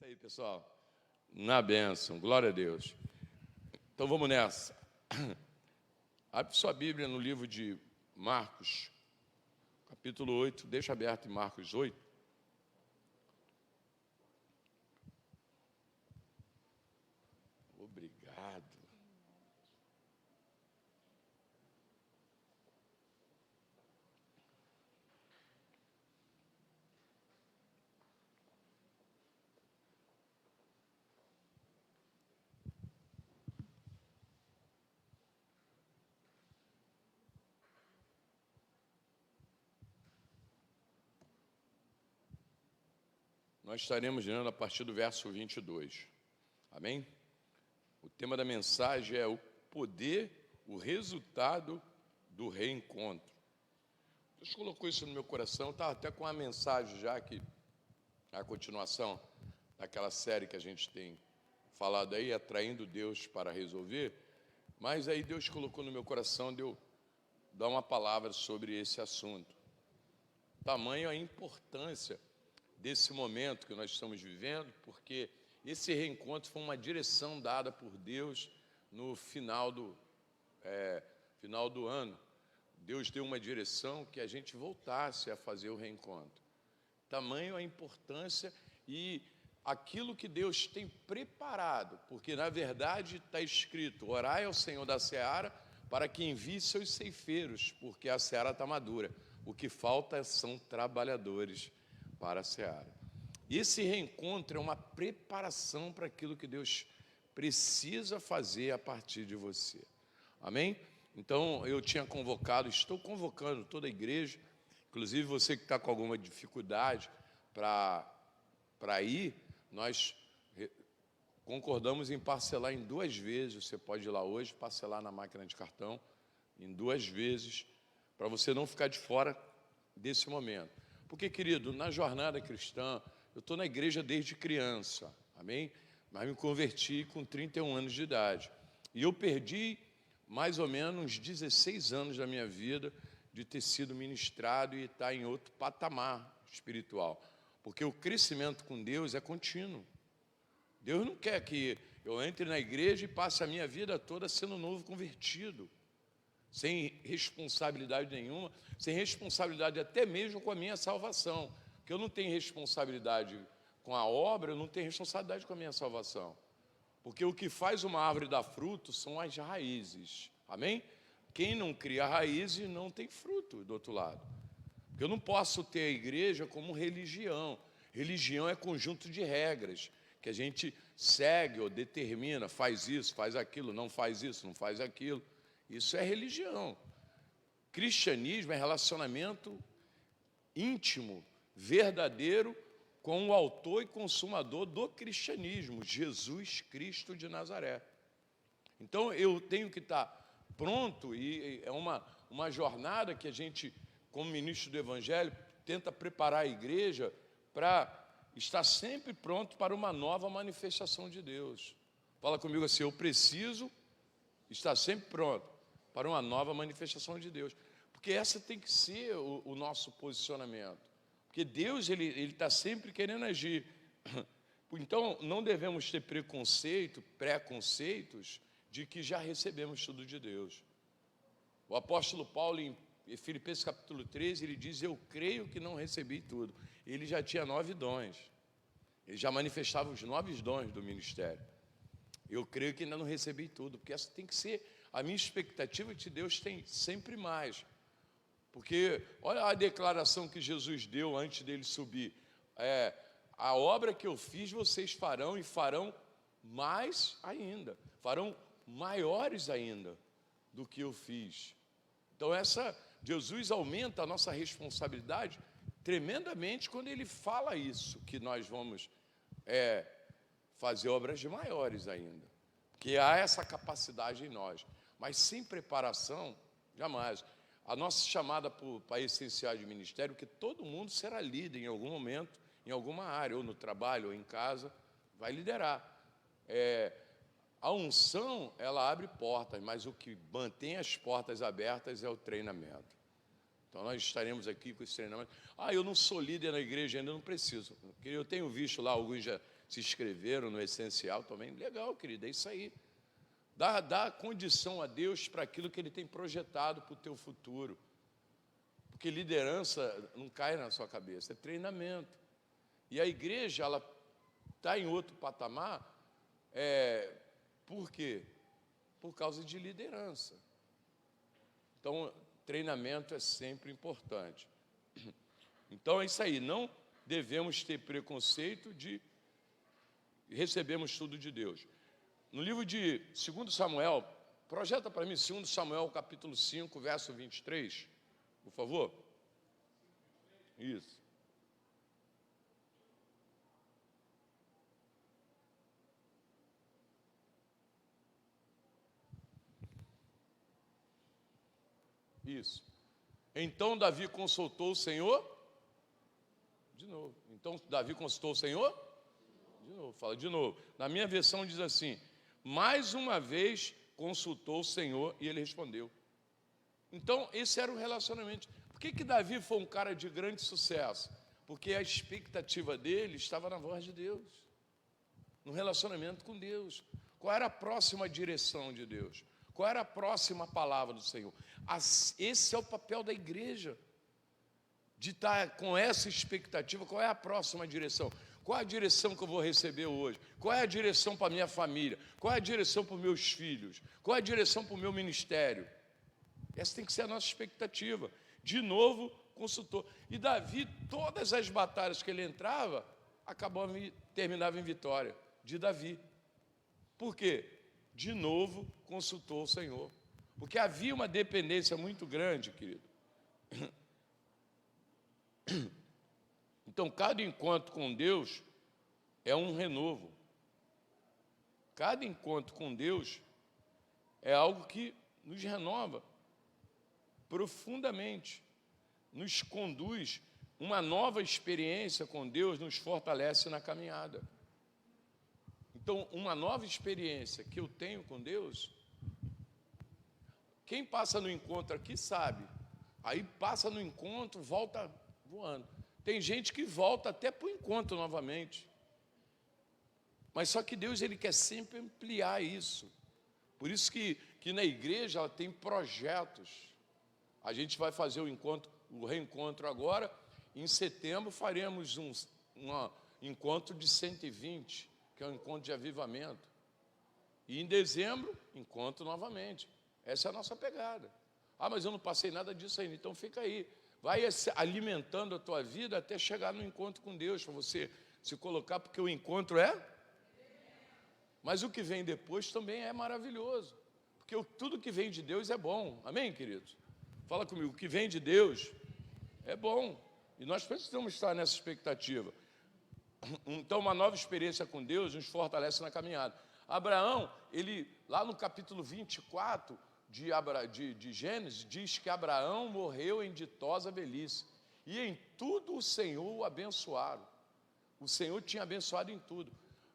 Isso aí, pessoal. Na bênção, glória a Deus. Então vamos nessa. Abre sua Bíblia no livro de Marcos, capítulo 8. Deixa aberto em Marcos 8. Obrigado. Nós estaremos lendo a partir do verso 22. Amém? O tema da mensagem é o poder, o resultado do reencontro. Deus colocou isso no meu coração, estava até com uma mensagem já que a continuação daquela série que a gente tem falado aí, atraindo Deus para resolver, mas aí Deus colocou no meu coração de eu dar uma palavra sobre esse assunto. Tamanho a importância desse momento que nós estamos vivendo, porque esse reencontro foi uma direção dada por Deus no final do ano. Deus deu uma direção que a gente voltasse a fazer o reencontro. Tamanho a importância e aquilo que Deus tem preparado, porque na verdade está escrito: orai ao Senhor da seara para que envie seus ceifeiros, porque a seara está madura. O que falta são trabalhadores para a seara. E esse reencontro é uma preparação para aquilo que Deus precisa fazer a partir de você. Amém? Então, eu tinha convocado, estou convocando toda a igreja, inclusive você que está com alguma dificuldade para ir, nós concordamos em parcelar em 2 vezes. Você pode ir lá hoje, parcelar na máquina de cartão em 2 vezes, para você não ficar de fora desse momento. Porque, querido, na jornada cristã, eu estou na igreja desde criança, amém? Mas me converti com 31 anos de idade. E eu perdi mais ou menos uns 16 anos da minha vida de ter sido ministrado e estar em outro patamar espiritual. Porque o crescimento com Deus é contínuo. Deus não quer que eu entre na igreja e passe a minha vida toda sendo novo convertido, sem responsabilidade nenhuma, sem responsabilidade até mesmo com a minha salvação. Porque eu não tenho responsabilidade com a obra, eu não tenho responsabilidade com a minha salvação. Porque o que faz uma árvore dar fruto são as raízes. Amém? Quem não cria raízes não tem fruto do outro lado. Porque eu não posso ter a igreja como religião. Religião é conjunto de regras que a gente segue ou determina, faz isso, faz aquilo, não faz isso, não faz aquilo. Isso é religião. Cristianismo é relacionamento íntimo, verdadeiro, com o autor e consumador do cristianismo, Jesus Cristo de Nazaré. Então, eu tenho que estar pronto, e é uma jornada que a gente, como ministro do Evangelho, tenta preparar a igreja para estar sempre pronto para uma nova manifestação de Deus. Fala comigo assim: eu preciso estar sempre pronto para uma nova manifestação de Deus. Porque essa tem que ser o nosso posicionamento. Porque Deus, ele está sempre querendo agir. Então, não devemos ter preconceitos de que já recebemos tudo de Deus. O apóstolo Paulo, em Filipenses capítulo 13, ele diz: eu creio que não recebi tudo. Ele já tinha 9 dons. Ele já manifestava os 9 dons do ministério. Eu creio que ainda não recebi tudo, porque essa tem que ser a minha expectativa de Deus, tem sempre mais. Porque olha a declaração que Jesus deu antes dele subir: a obra que eu fiz vocês farão, e farão mais ainda, farão maiores ainda do que eu fiz. Então Jesus aumenta a nossa responsabilidade tremendamente quando ele fala isso, que nós vamos fazer obras de maiores ainda, porque há essa capacidade em nós, mas sem preparação, jamais. A nossa chamada para essenciais de ministério, que todo mundo será líder em algum momento, em alguma área, ou no trabalho, ou em casa, vai liderar. A unção, ela abre portas, mas o que mantém as portas abertas é o treinamento. Então, nós estaremos aqui com esse treinamento. Eu não sou líder na igreja ainda, não preciso. Porque eu tenho visto lá, alguns já se inscreveram no Essencial também. Legal, querido, é isso aí. Dá condição a Deus para aquilo que Ele tem projetado para o teu futuro. Porque liderança não cai na sua cabeça, é treinamento. E a igreja, ela está em outro patamar, por quê? Por causa de liderança. Então, treinamento é sempre importante. Então, é isso aí, não devemos ter preconceito de recebermos tudo de Deus. No livro de 2 Samuel, projeta para mim 2 Samuel, capítulo 5, verso 23, por favor. Isso. Isso. Então Davi consultou o Senhor. De novo. Então Davi consultou o Senhor. De novo, fala de novo. Na minha versão diz assim: mais uma vez consultou o Senhor e ele respondeu. Então esse era o relacionamento. Por que Davi foi um cara de grande sucesso? Porque a expectativa dele estava na voz de Deus, no relacionamento com Deus. Qual era a próxima direção de Deus? Qual era a próxima palavra do Senhor? Esse é o papel da igreja, de estar com essa expectativa. Qual é a próxima direção? Qual é a direção que eu vou receber hoje? Qual é a direção para a minha família? Qual é a direção para os meus filhos? Qual é a direção para o meu ministério? Essa tem que ser a nossa expectativa. De novo, consultou. E Davi, todas as batalhas que ele entrava, terminava em vitória de Davi. Por quê? De novo, consultou o Senhor. Porque havia uma dependência muito grande, querido. Então, cada encontro com Deus é um renovo. Cada encontro com Deus é algo que nos renova profundamente, nos conduz. Uma nova experiência com Deus nos fortalece na caminhada. Então, uma nova experiência que eu tenho com Deus, quem passa no encontro aqui sabe. Aí passa no encontro, volta voando. Tem gente que volta até para o encontro novamente. Mas só que Deus, Ele quer sempre ampliar isso. Por isso que na igreja ela tem projetos. A gente vai fazer o reencontro agora. Em setembro faremos um encontro de 120, que é um encontro de avivamento. E em dezembro, encontro novamente. Essa é a nossa pegada. Ah, mas eu não passei nada disso ainda. Então fica aí. Vai alimentando a tua vida até chegar no encontro com Deus, para você se colocar, porque o encontro mas o que vem depois também é maravilhoso. Porque tudo que vem de Deus é bom. Amém, queridos? Fala comigo, o que vem de Deus é bom. E nós precisamos estar nessa expectativa. Então, uma nova experiência com Deus nos fortalece na caminhada. Abraão, ele, lá no capítulo 24 de Gênesis, diz que Abraão morreu em ditosa velhice. E em tudo o Senhor o abençoaram. O Senhor tinha abençoado em tudo.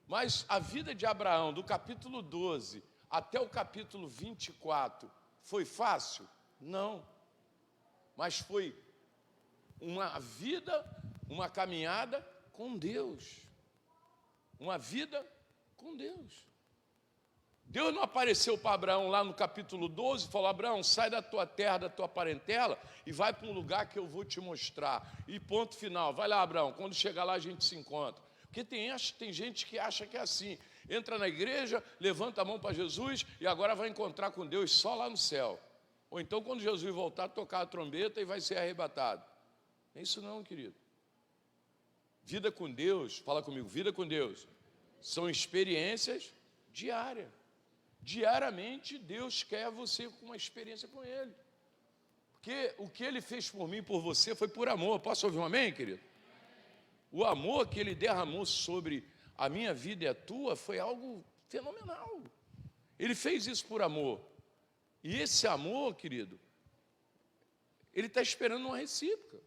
Mas a vida de Abraão, do capítulo 12 até o capítulo 24, foi fácil? Não. Mas foi uma vida, uma caminhada com Deus. Uma vida com Deus. Deus não apareceu para Abraão lá no capítulo 12 e falou: Abraão, sai da tua terra, da tua parentela e vai para um lugar que eu vou te mostrar. E ponto final. Vai lá, Abraão, quando chegar lá a gente se encontra. Porque tem gente que acha que é assim. Entra na igreja, levanta a mão para Jesus e agora vai encontrar com Deus só lá no céu. Ou então quando Jesus voltar, tocar a trombeta e vai ser arrebatado. Não é isso não, querido. Vida com Deus, fala comigo, vida com Deus, são experiências diárias. Diariamente Deus quer você com uma experiência com Ele. Porque o que Ele fez por mim e por você foi por amor. Posso ouvir um amém, querido? O amor que Ele derramou sobre a minha vida e a tua foi algo fenomenal. Ele fez isso por amor. E esse amor, querido, Ele está esperando uma recíproca.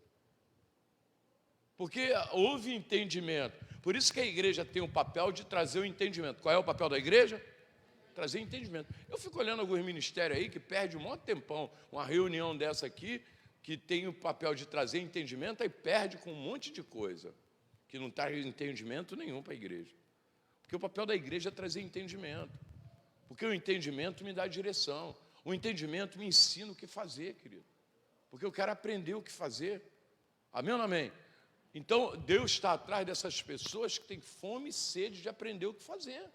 Porque houve entendimento. Por isso que a igreja tem o papel de trazer o entendimento. Qual é o papel da igreja? Trazer entendimento. Eu fico olhando alguns ministérios aí que perde um monte de tempão. Uma reunião dessa aqui, que tem o papel de trazer entendimento, aí perde com um monte de coisa, que não traz entendimento nenhum para a igreja. Porque o papel da igreja é trazer entendimento. Porque o entendimento me dá direção. O entendimento me ensina o que fazer, querido. Porque eu quero aprender o que fazer. Amém ou não amém? Então, Deus está atrás dessas pessoas que têm fome e sede de aprender o que fazer.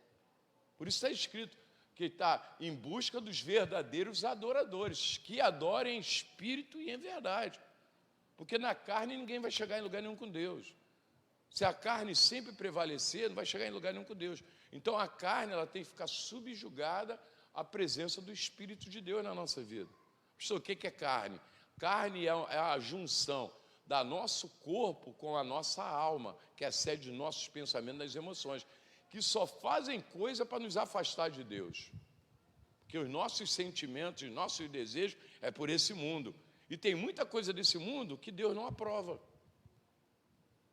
Por isso está escrito que está em busca dos verdadeiros adoradores, que adorem em espírito e em verdade. Porque na carne ninguém vai chegar em lugar nenhum com Deus. Se a carne sempre prevalecer, não vai chegar em lugar nenhum com Deus. Então a carne ela tem que ficar subjugada à presença do Espírito de Deus na nossa vida. Pessoal, o que é carne? Carne é a junção do nosso corpo com a nossa alma, que é a sede dos nossos pensamentos e das emoções, que só fazem coisa para nos afastar de Deus. Porque os nossos sentimentos, os nossos desejos é por esse mundo. E tem muita coisa desse mundo que Deus não aprova,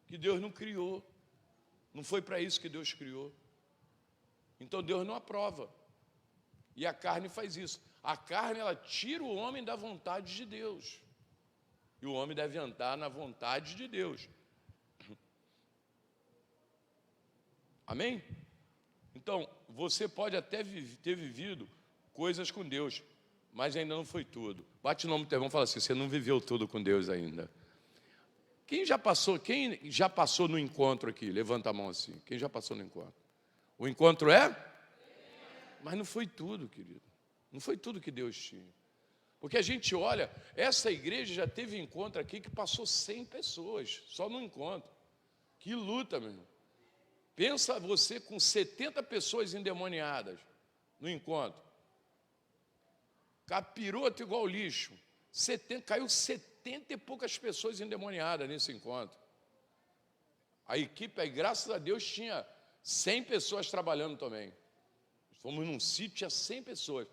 que Deus não criou. Não foi para isso que Deus criou. Então Deus não aprova. E a carne faz isso. A carne, ela tira o homem da vontade de Deus. E o homem deve andar na vontade de Deus. Amém? Então, você pode até ter vivido coisas com Deus, mas ainda não foi tudo. Bate o nome do teu irmão e fala assim, você não viveu tudo com Deus ainda. Quem já passou no encontro aqui? Levanta a mão assim. Quem já passou no encontro? O encontro é? Mas não foi tudo, querido. Não foi tudo que Deus tinha. Porque a gente olha, essa igreja já teve encontro aqui que passou 100 pessoas, só no encontro. Que luta, meu irmão. Pensa você com 70 pessoas endemoniadas no encontro. Capiroto igual lixo. Caiu 70 e poucas pessoas endemoniadas nesse encontro. A equipe, aí, graças a Deus, tinha 100 pessoas trabalhando também. Fomos num sítio, tinha 100 pessoas.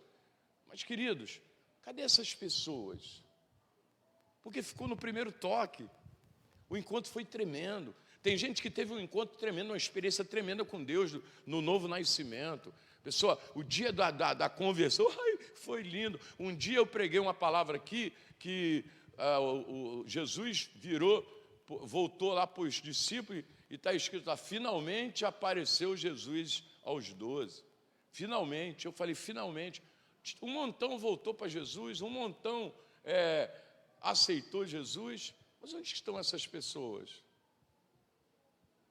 Mas, queridos, cadê essas pessoas? Porque ficou no primeiro toque. O encontro foi tremendo. Tem gente que teve um encontro tremendo, uma experiência tremenda com Deus no novo nascimento. Pessoal, o dia da conversão, foi lindo. Um dia eu preguei uma palavra aqui que Jesus voltou lá para os discípulos e está escrito lá, finalmente apareceu Jesus aos 12. Finalmente, eu falei, finalmente. Um montão voltou para Jesus, um montão aceitou Jesus. Mas onde estão essas pessoas?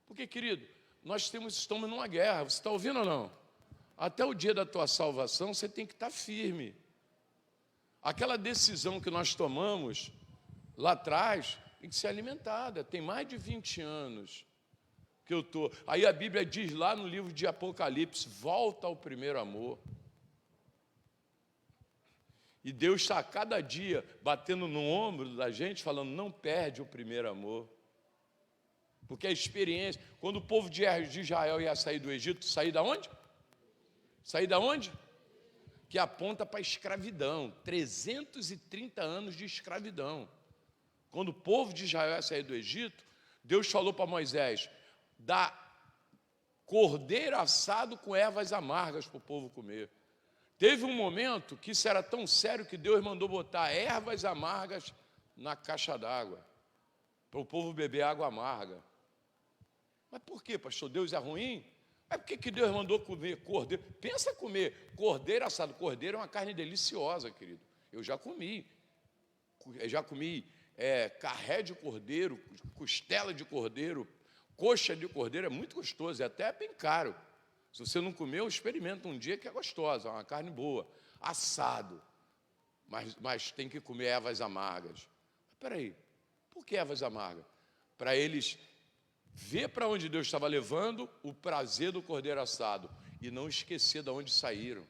Porque, querido, nós estamos numa guerra, você está ouvindo ou não? Até o dia da tua salvação, você tem que estar firme. Aquela decisão que nós tomamos lá atrás tem que ser alimentada. Tem mais de 20 anos que eu estou. Aí a Bíblia diz lá no livro de Apocalipse, volta ao primeiro amor. E Deus está a cada dia batendo no ombro da gente, falando, não perde o primeiro amor. Porque a experiência, quando o povo de Israel ia sair do Egito, sair da onde? Sair da onde? Que aponta para a escravidão, 330 anos de escravidão. Quando o povo de Israel ia sair do Egito, Deus falou para Moisés, dá cordeiro assado com ervas amargas para o povo comer. Teve um momento que isso era tão sério que Deus mandou botar ervas amargas na caixa d'água, para o povo beber água amarga. Mas por quê, pastor? Deus é ruim? É porque Deus mandou comer cordeiro. Pensa comer cordeiro assado. Cordeiro é uma carne deliciosa, querido. Eu já comi carré de cordeiro, costela de cordeiro, coxa de cordeiro, é muito gostoso, é até bem caro. Se você não comeu, experimenta um dia que é gostosa, é uma carne boa, assado. Mas tem que comer ervas amargas. Mas espera aí, por que ervas amargas? Para eles ver para onde Deus estava levando o prazer do cordeiro assado e não esquecer de onde saíram,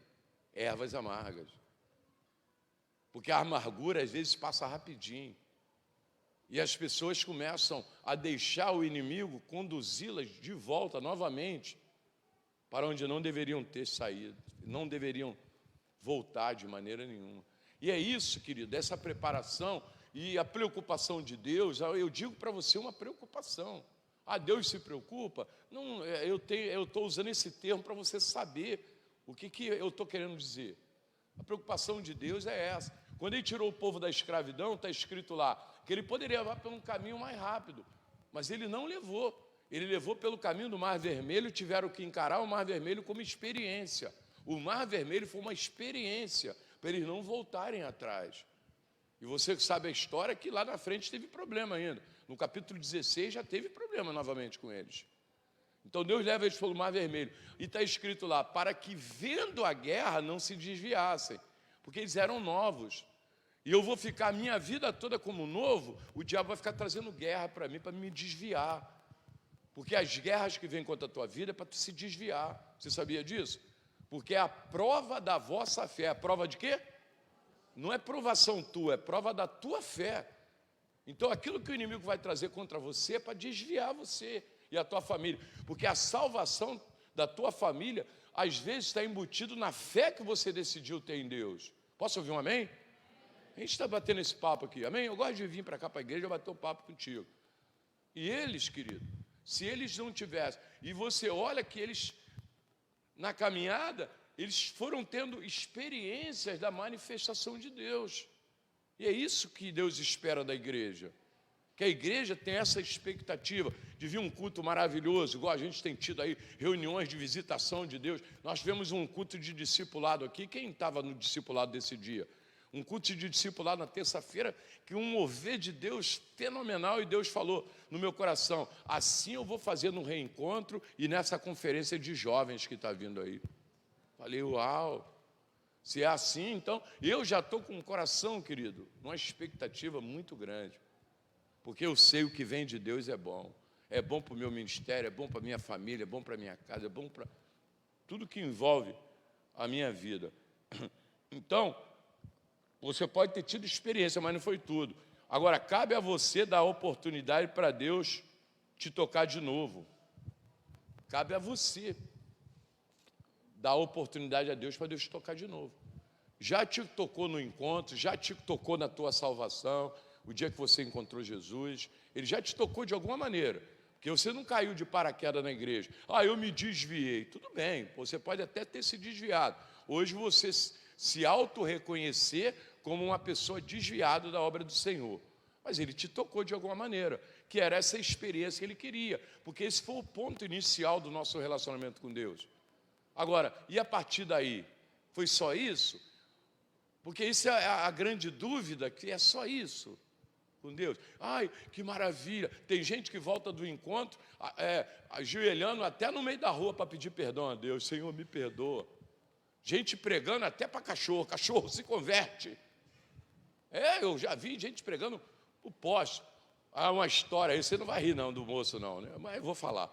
ervas amargas. Porque a amargura às vezes passa rapidinho. E as pessoas começam a deixar o inimigo conduzi-las de volta novamente para onde não deveriam ter saído, não deveriam voltar de maneira nenhuma. E é isso, querido, essa preparação e a preocupação de Deus, eu digo para você uma preocupação. Deus se preocupa? Não, eu estou usando esse termo para você saber o que eu estou querendo dizer. A preocupação de Deus é essa. Quando ele tirou o povo da escravidão, está escrito lá, que ele poderia levar por um caminho mais rápido, mas ele não levou. Ele levou pelo caminho do Mar Vermelho, tiveram que encarar o Mar Vermelho como experiência. O Mar Vermelho foi uma experiência para eles não voltarem atrás. E você que sabe a história, que lá na frente teve problema ainda. No capítulo 16 já teve problema novamente com eles. Então Deus leva eles pelo Mar Vermelho. E está escrito lá, para que vendo a guerra não se desviassem. Porque eles eram novos. E eu vou ficar a minha vida toda como novo, o diabo vai ficar trazendo guerra para mim, para me desviar. Porque as guerras que vêm contra a tua vida é para tu se desviar. Você sabia disso? Porque é a prova da vossa fé. A prova de quê? Não é provação tua, é prova da tua fé. Então aquilo que o inimigo vai trazer contra você é para desviar você e a tua família. Porque a salvação da tua família, às vezes, está embutido na fé que você decidiu ter em Deus. Posso ouvir um amém? A gente está batendo esse papo aqui, amém? Eu gosto de vir para cá para a igreja bater um papo contigo. E eles, querido, se eles não tivessem, e você olha que eles, na caminhada, eles foram tendo experiências da manifestação de Deus. E é isso que Deus espera da igreja. Que a igreja tem essa expectativa de vir um culto maravilhoso, igual a gente tem tido aí, reuniões de visitação de Deus. Nós tivemos um culto de discipulado aqui. Quem estava no discipulado desse dia? Um culto de discipulado na terça-feira, que um mover de Deus fenomenal, e Deus falou no meu coração, assim eu vou fazer no reencontro e nessa conferência de jovens que está vindo aí. Falei, uau, se é assim, então, eu já estou com o coração, querido, numa expectativa muito grande, porque eu sei o que vem de Deus é bom para o meu ministério, é bom para a minha família, é bom para a minha casa, é bom para tudo que envolve a minha vida. Então, você pode ter tido experiência, mas não foi tudo. Agora, cabe a você dar oportunidade para Deus te tocar de novo. Cabe a você dar oportunidade a Deus para Deus te tocar de novo. Já te tocou no encontro, já te tocou na tua salvação, o dia que você encontrou Jesus, Ele já te tocou de alguma maneira, porque você não caiu de paraquedas na igreja. Ah, eu me desviei. Tudo bem, você pode até ter se desviado. Hoje você se auto-reconhecer como uma pessoa desviada da obra do Senhor. Mas Ele te tocou de alguma maneira, que era essa experiência que Ele queria, porque esse foi o ponto inicial do nosso relacionamento com Deus. Agora, e a partir daí? Foi só isso? Porque isso é a grande dúvida, que é só isso com Deus. Ai, que maravilha! Tem gente que volta do encontro, ajoelhando até no meio da rua para pedir perdão a Deus. Senhor, me perdoa. Gente pregando até para cachorro. Cachorro se converte. Eu já vi gente pregando o poste. Uma história aí, você não vai rir não do moço não, né? Mas eu vou falar.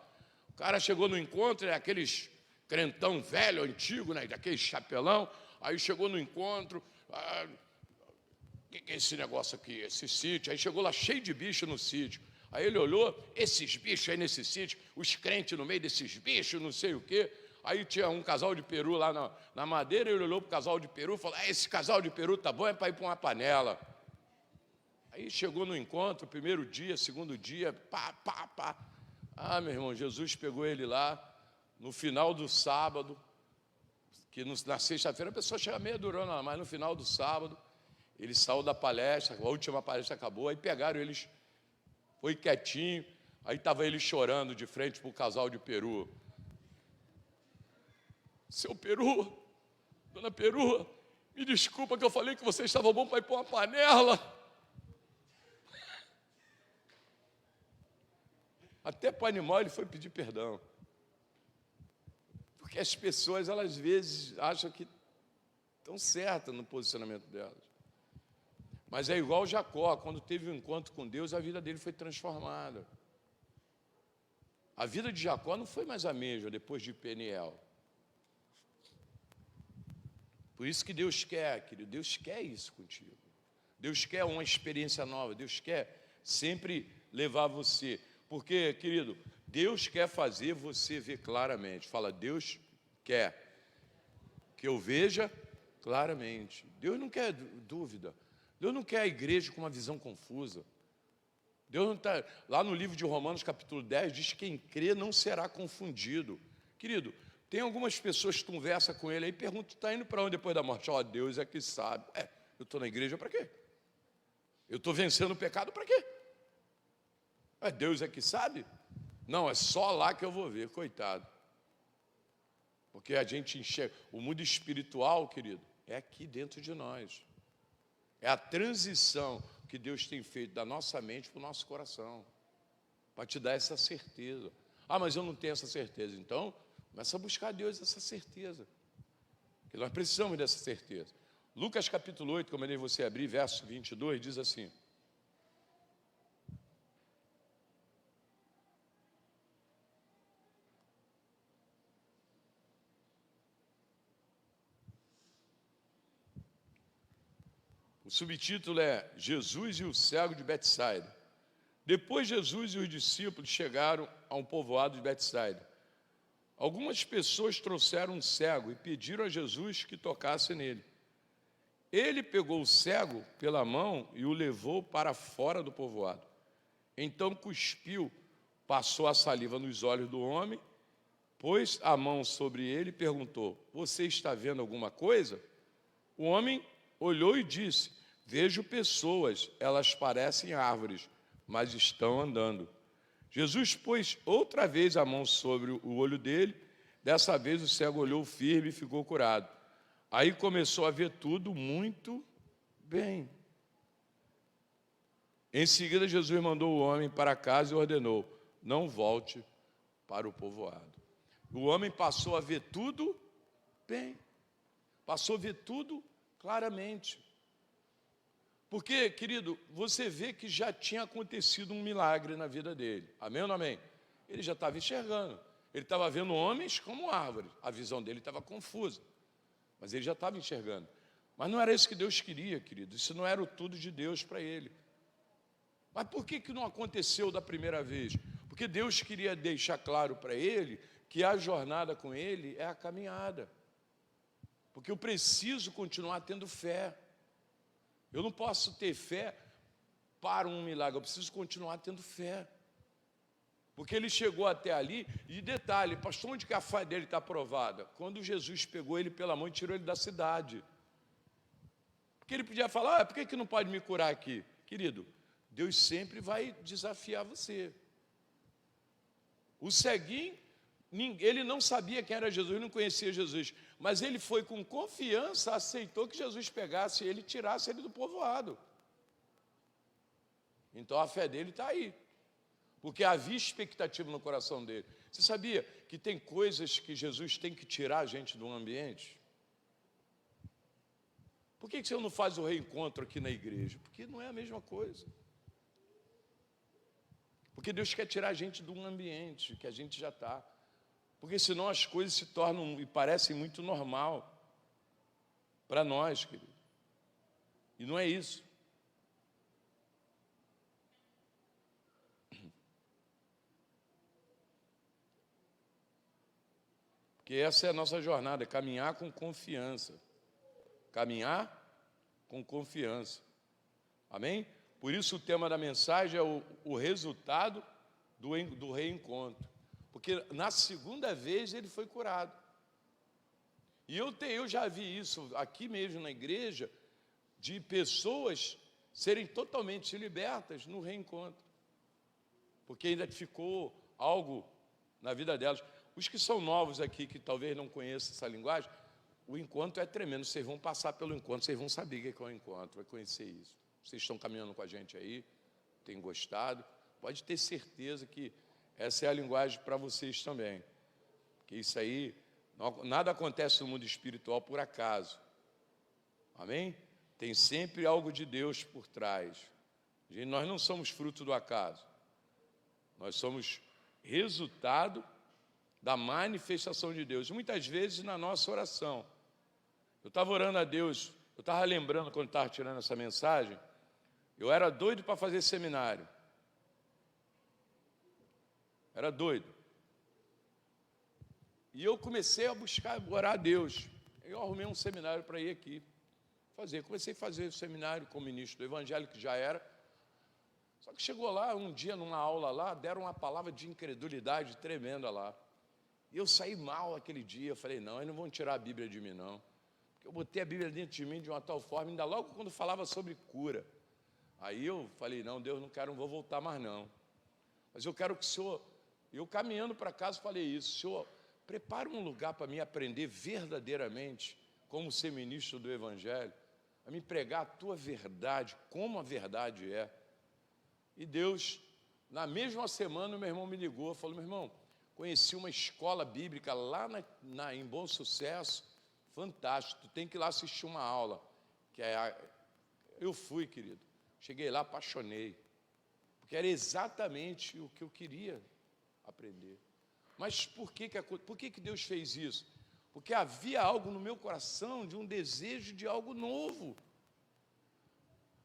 O cara chegou no encontro, aqueles crentão velho, antigo, né? Daquele chapelão. Aí chegou no encontro, o que é esse negócio aqui, esse sítio? Aí chegou lá cheio de bicho no sítio. Aí ele olhou, esses bichos aí nesse sítio, os crentes no meio desses bichos, não sei o quê. Aí tinha um casal de peru lá na madeira, ele olhou para o casal de peru e falou, esse casal de peru tá bom, é para ir para uma panela. Aí chegou no encontro, primeiro dia, segundo dia, pá. Ah, meu irmão, Jesus pegou ele lá, no final do sábado, que na sexta-feira a pessoa chega meia durona, mas no final do sábado, ele saiu da palestra, a última palestra acabou, aí pegaram eles, foi quietinho, aí estava ele chorando de frente para o casal de peru. Seu Peru, dona Peru, me desculpa que eu falei que você estava bom para ir para uma panela. Até para o animal ele foi pedir perdão. Porque as pessoas, elas às vezes acham que estão certas no posicionamento delas. Mas é igual Jacó, quando teve um encontro com Deus, a vida dele foi transformada. A vida de Jacó não foi mais a mesma depois de Peniel. Por isso que Deus quer, querido, Deus quer isso contigo. Deus quer uma experiência nova, Deus quer sempre levar você. Porque, querido, Deus quer fazer você ver claramente. Fala, Deus quer que eu veja claramente. Deus não quer dúvida. Deus não quer a igreja com uma visão confusa. Deus não está... Lá no livro de Romanos, capítulo 10, diz que quem crê não será confundido. Querido, tem algumas pessoas que conversam com ele aí e perguntam, está indo para onde depois da morte? Ó, Deus é que sabe. Eu estou na igreja para quê? Eu estou vencendo o pecado para quê? Deus é que sabe. Não, é só lá que eu vou ver, coitado. Porque a gente enxerga. O mundo espiritual, querido, é aqui dentro de nós. É a transição que Deus tem feito da nossa mente para o nosso coração, para te dar essa certeza. Ah, mas eu não tenho essa certeza. Então, começa a buscar a Deus essa certeza. Porque nós precisamos dessa certeza. Lucas capítulo 8, como eu mandei você abrir, verso 22, diz assim: o subtítulo é Jesus e o cego de Betsaida. Depois Jesus e os discípulos chegaram a um povoado de Betsaida. Algumas pessoas trouxeram um cego e pediram a Jesus que tocasse nele. Ele pegou o cego pela mão e o levou para fora do povoado. Então cuspiu, passou a saliva nos olhos do homem, pôs a mão sobre ele e perguntou: você está vendo alguma coisa? O homem olhou e disse: vejo pessoas, elas parecem árvores, mas estão andando. Jesus pôs outra vez a mão sobre o olho dele. Dessa vez o cego olhou firme e ficou curado. Aí começou a ver tudo muito bem. Em seguida, Jesus mandou o homem para casa e ordenou: não volte para o povoado. O homem passou a ver tudo bem. Passou a ver tudo claramente. Porque, querido, você vê que já tinha acontecido um milagre na vida dele. Amém ou não amém? Ele já estava enxergando. Ele estava vendo homens como árvores. A visão dele estava confusa. Mas ele já estava enxergando. Mas não era isso que Deus queria, querido. Isso não era o tudo de Deus para ele. Mas por que não aconteceu da primeira vez? Porque Deus queria deixar claro para ele que a jornada com ele é a caminhada. Porque eu preciso continuar tendo fé. Eu não posso ter fé para um milagre, eu preciso continuar tendo fé. Porque ele chegou até ali, e detalhe, pastor, onde que a fé dele está provada? Quando Jesus pegou ele pela mão e tirou ele da cidade. Porque ele podia falar: por que não pode me curar aqui? Querido, Deus sempre vai desafiar você. O ceguinho, ele não sabia quem era Jesus, ele não conhecia Jesus, mas ele foi com confiança, aceitou que Jesus pegasse ele e tirasse ele do povoado. Então a fé dele está aí, porque havia expectativa no coração dele. Você sabia que tem coisas que Jesus tem que tirar a gente do ambiente? Por que você não faz o reencontro aqui na igreja? Porque não é a mesma coisa. Porque Deus quer tirar a gente de um ambiente que a gente já está. Porque senão as coisas se tornam e parecem muito normal para nós, querido. E não é isso. Porque essa é a nossa jornada, é caminhar com confiança. Caminhar com confiança. Amém? Por isso o tema da mensagem é o resultado do reencontro. Porque na segunda vez ele foi curado. E eu já vi isso aqui mesmo na igreja, de pessoas serem totalmente libertas no reencontro. Porque ainda ficou algo na vida delas. Os que são novos aqui, que talvez não conheçam essa linguagem, o encontro é tremendo. Vocês vão passar pelo encontro, vocês vão saber o que é o encontro, vai conhecer isso. Vocês estão caminhando com a gente aí, têm gostado. Pode ter certeza que essa é a linguagem para vocês também. Porque isso aí, nada acontece no mundo espiritual por acaso. Amém? Tem sempre algo de Deus por trás. Nós não somos fruto do acaso. Nós somos resultado da manifestação de Deus. Muitas vezes na nossa oração. Eu estava orando a Deus, eu estava lembrando quando estava tirando essa mensagem, eu era doido para fazer seminário. Era doido. E eu comecei a buscar, orar a Deus. Eu arrumei um seminário para ir aqui fazer. Comecei a fazer o seminário como ministro do Evangelho, que já era. Só que chegou lá, um dia, numa aula lá, deram uma palavra de incredulidade tremenda lá. E eu saí mal aquele dia. Eu falei: não, eles não vão tirar a Bíblia de mim, não. Porque eu botei a Bíblia dentro de mim de uma tal forma, ainda logo quando falava sobre cura. Aí eu falei: não, Deus, não vou voltar mais não. Mas eu quero que o Senhor... Eu caminhando para casa falei isso: Senhor, prepara um lugar para mim aprender verdadeiramente como ser ministro do Evangelho, a me pregar a tua verdade, como a verdade é. E Deus, na mesma semana, o meu irmão me ligou, falou: meu irmão, conheci uma escola bíblica lá em Bom Sucesso, fantástico, tu tem que ir lá assistir uma aula. Eu fui, querido, cheguei lá, apaixonei, porque era exatamente o que eu queria aprender. Mas por que Deus fez isso? Porque havia algo no meu coração de um desejo de algo novo.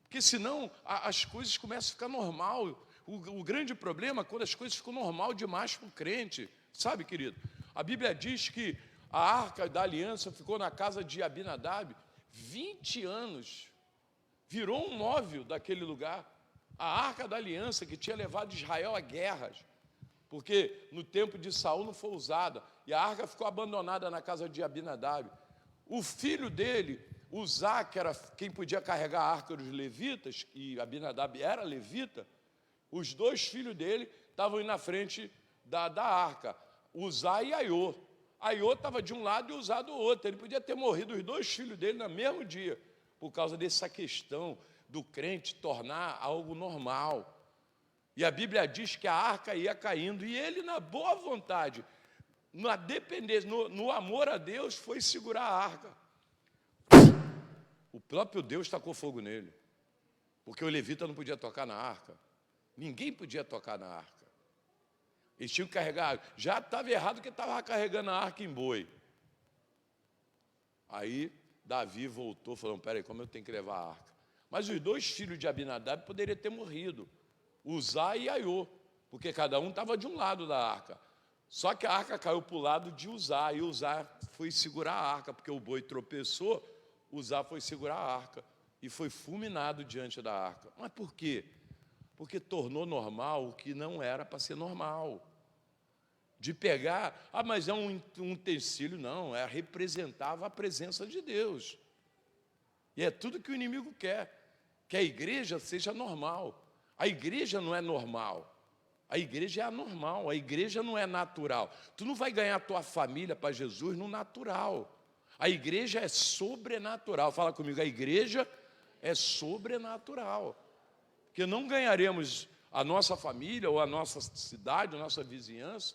Porque senão as coisas começam a ficar normal. O grande problema é quando as coisas ficam normal demais para o crente. Sabe, querido? A Bíblia diz que a Arca da Aliança ficou na casa de Abinadab 20 anos. Virou um móvel daquele lugar. A Arca da Aliança que tinha levado Israel a guerras. Porque no tempo de Saul não foi usada. E a arca ficou abandonada na casa de Abinadab. O filho dele, Uzá, que era quem podia carregar a arca dos levitas, e Abinadab era levita, os dois filhos dele estavam indo na frente da arca, Uzá e Aiô. Aiô estava de um lado e Uzá do outro. Ele podia ter morrido os dois filhos dele no mesmo dia, por causa dessa questão do crente tornar algo normal. E a Bíblia diz que a arca ia caindo, e ele, na boa vontade, na dependência, no amor a Deus, foi segurar a arca. O próprio Deus tacou fogo nele, porque o levita não podia tocar na arca. Ninguém podia tocar na arca. Eles tinham que carregar. Já estava errado que estava carregando a arca em boi. Aí Davi voltou, falou: peraí, como eu tenho que levar a arca? Mas os dois filhos de Abinadab poderiam ter morrido, Uzá e Aiô, porque cada um estava de um lado da arca. Só que a arca caiu para o lado de Uzá, e Uzá foi segurar a arca, porque o boi tropeçou, Uzá foi segurar a arca, e foi fulminado diante da arca. Mas por quê? Porque tornou normal o que não era para ser normal. De pegar, mas é um utensílio, não, representava a presença de Deus. E é tudo que o inimigo quer, que a igreja seja normal. A igreja não é normal, a igreja é anormal, a igreja não é natural. Tu não vai ganhar a tua família para Jesus no natural. A igreja é sobrenatural. Fala comigo, a igreja é sobrenatural. Porque não ganharemos a nossa família, ou a nossa cidade, a nossa vizinhança,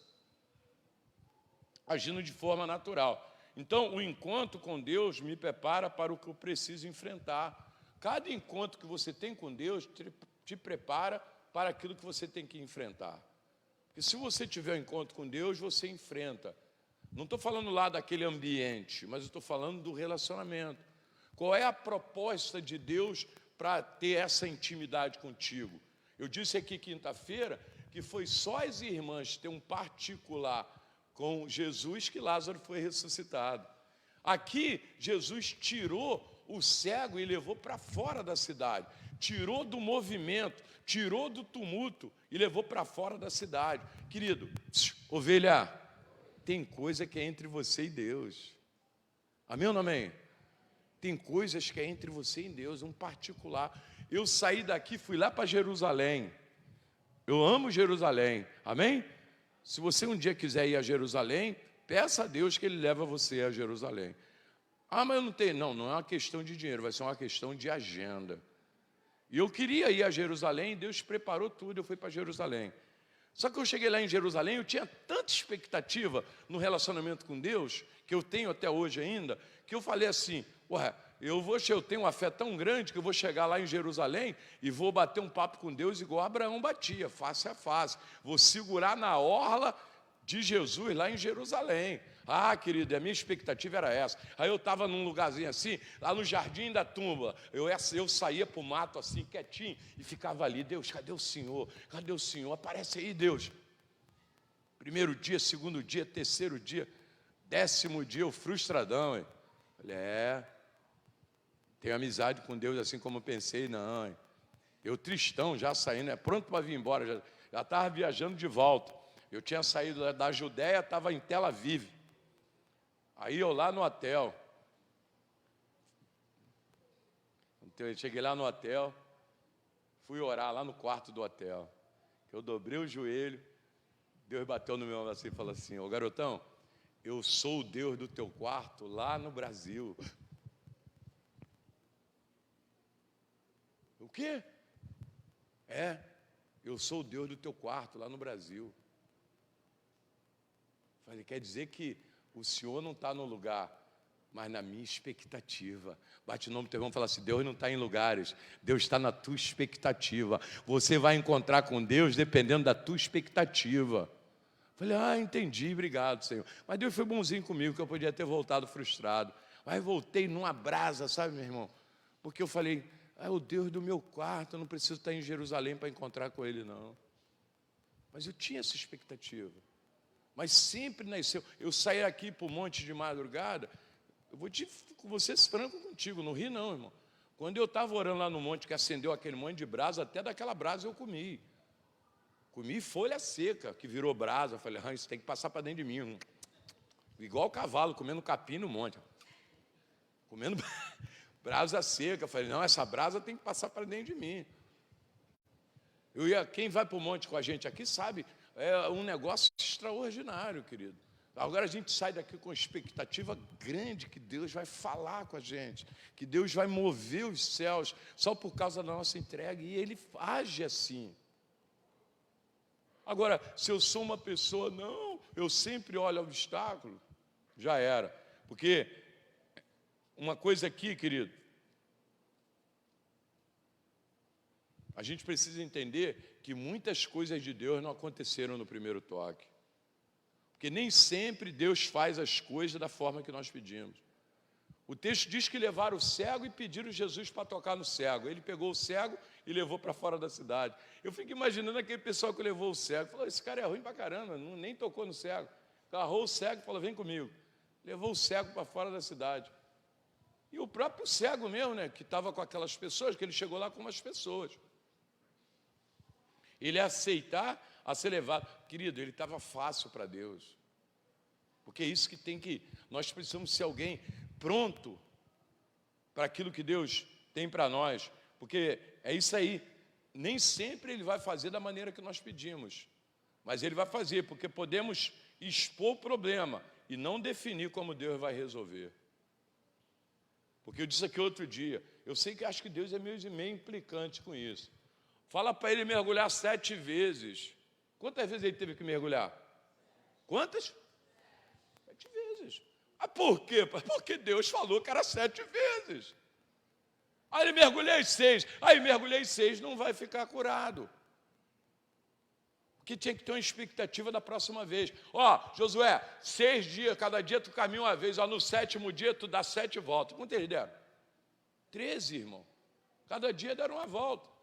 agindo de forma natural. Então, o encontro com Deus me prepara para o que eu preciso enfrentar. Cada encontro que você tem com Deus te prepara para aquilo que você tem que enfrentar. Porque se você tiver um encontro com Deus, você enfrenta. Não estou falando lá daquele ambiente, mas estou falando do relacionamento. Qual é a proposta de Deus para ter essa intimidade contigo? Eu disse aqui quinta-feira que foi só as irmãs ter um particular com Jesus que Lázaro foi ressuscitado. Aqui, Jesus tirou o cego e levou para fora da cidade. Tirou do movimento, tirou do tumulto e levou para fora da cidade. Querido, ovelha, tem coisa que é entre você e Deus. Amém ou não amém? Tem coisas que é entre você e Deus, um particular. Eu saí daqui, fui lá para Jerusalém. Eu amo Jerusalém, amém? Se você um dia quiser ir a Jerusalém, peça a Deus que Ele leve você a Jerusalém. Mas eu não tenho. Não é uma questão de dinheiro, vai ser uma questão de agenda. E eu queria ir a Jerusalém, Deus preparou tudo, eu fui para Jerusalém. Só que eu cheguei lá em Jerusalém, eu tinha tanta expectativa no relacionamento com Deus, que eu tenho até hoje ainda, que eu falei assim: eu tenho uma fé tão grande que eu vou chegar lá em Jerusalém e vou bater um papo com Deus igual Abraão batia, face a face. Vou segurar na orla de Jesus lá em Jerusalém. Querido, a minha expectativa era essa. Aí eu estava num lugarzinho assim, lá no Jardim da Tumba. Eu saía para o mato assim, quietinho, e ficava ali: Deus, cadê o Senhor? Cadê o Senhor? Aparece aí, Deus. Primeiro dia, segundo dia, terceiro dia, 10º dia, eu frustradão. Hein? Falei: tenho amizade com Deus assim como eu pensei, não. Hein? Eu tristão, já saindo, pronto para vir embora, já estava viajando de volta. Eu tinha saído da Judéia, estava em Tel Aviv. Aí eu lá no hotel. Então, eu cheguei lá no hotel, fui orar lá no quarto do hotel. Eu dobrei o joelho, Deus bateu no meu ombro assim e falou assim: ô garotão, eu sou o Deus do teu quarto lá no Brasil. O quê? Eu sou o Deus do teu quarto lá no Brasil. Falei, quer dizer que o Senhor não está no lugar, mas na minha expectativa. Bate o nome do teu irmão e fala assim: Deus não está em lugares, Deus está na tua expectativa. Você vai encontrar com Deus dependendo da tua expectativa. Falei, entendi, obrigado, Senhor. Mas Deus foi bonzinho comigo, que eu podia ter voltado frustrado. Mas voltei numa brasa, sabe, meu irmão? Porque eu falei, é o Deus do meu quarto, eu não preciso estar em Jerusalém para encontrar com Ele, não. Mas eu tinha essa expectativa. Mas sempre nasceu. Eu saí aqui para o monte de madrugada, eu vou ser franco contigo, não ri não, irmão. Quando eu estava orando lá no monte, que acendeu aquele monte de brasa, até daquela brasa eu comi. Comi folha seca, que virou brasa. Eu falei, isso tem que passar para dentro de mim, irmão. Igual o cavalo, comendo capim no monte. Comendo brasa seca. Eu falei, não, essa brasa tem que passar para dentro de mim. Quem vai para o monte com a gente aqui sabe, é um negócio extraordinário, querido. Agora a gente sai daqui com expectativa grande que Deus vai falar com a gente, que Deus vai mover os céus só por causa da nossa entrega, e Ele age assim. Agora, se eu sou uma pessoa, não, eu sempre olho obstáculo, já era. Porque uma coisa aqui, querido, a gente precisa entender que muitas coisas de Deus não aconteceram no primeiro toque. Porque nem sempre Deus faz as coisas da forma que nós pedimos. O texto diz que levaram o cego e pediram Jesus para tocar no cego. Ele pegou o cego e levou para fora da cidade. Eu fico imaginando aquele pessoal que levou o cego. Falou, esse cara é ruim para caramba, nem tocou no cego. Agarrou o cego e falou, vem comigo. Levou o cego para fora da cidade. E o próprio cego mesmo, né, que estava com aquelas pessoas, que ele chegou lá com umas pessoas. Ele ia aceitar a ser levado. Querido, ele estava fácil para Deus. Porque é isso que nós precisamos ser alguém pronto para aquilo que Deus tem para nós. Porque é isso aí. Nem sempre Ele vai fazer da maneira que nós pedimos. Mas Ele vai fazer, porque podemos expor o problema e não definir como Deus vai resolver. Porque eu disse aqui outro dia, eu sei que acho que Deus é meio implicante com isso. Fala para ele mergulhar 7 vezes. Quantas vezes ele teve que mergulhar? Quantas? 7 vezes. Por quê? Porque Deus falou que era 7 vezes. Aí ele mergulhei 6. Aí mergulhei 6, não vai ficar curado. Porque tinha que ter uma expectativa da próxima vez. Josué, 6 dias, cada dia tu caminha uma vez. No 7º dia tu dá 7 voltas. Quanto eles deram? 13, irmão. Cada dia deram uma volta.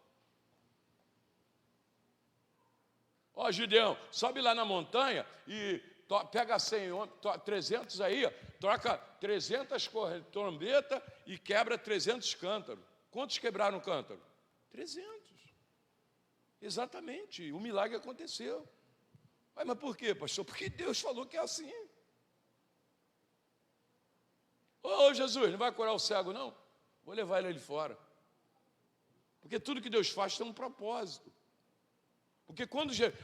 Gideão, sobe lá na montanha e pega 100 homens, 300 aí, troca 300 trombetas e quebra 300 cântaros. Quantos quebraram o cântaro? 300. Exatamente, o milagre aconteceu. Mas por quê, pastor? Porque Deus falou que é assim. Jesus, não vai curar o cego, não? Vou levar ele ali fora. Porque tudo que Deus faz tem um propósito. Porque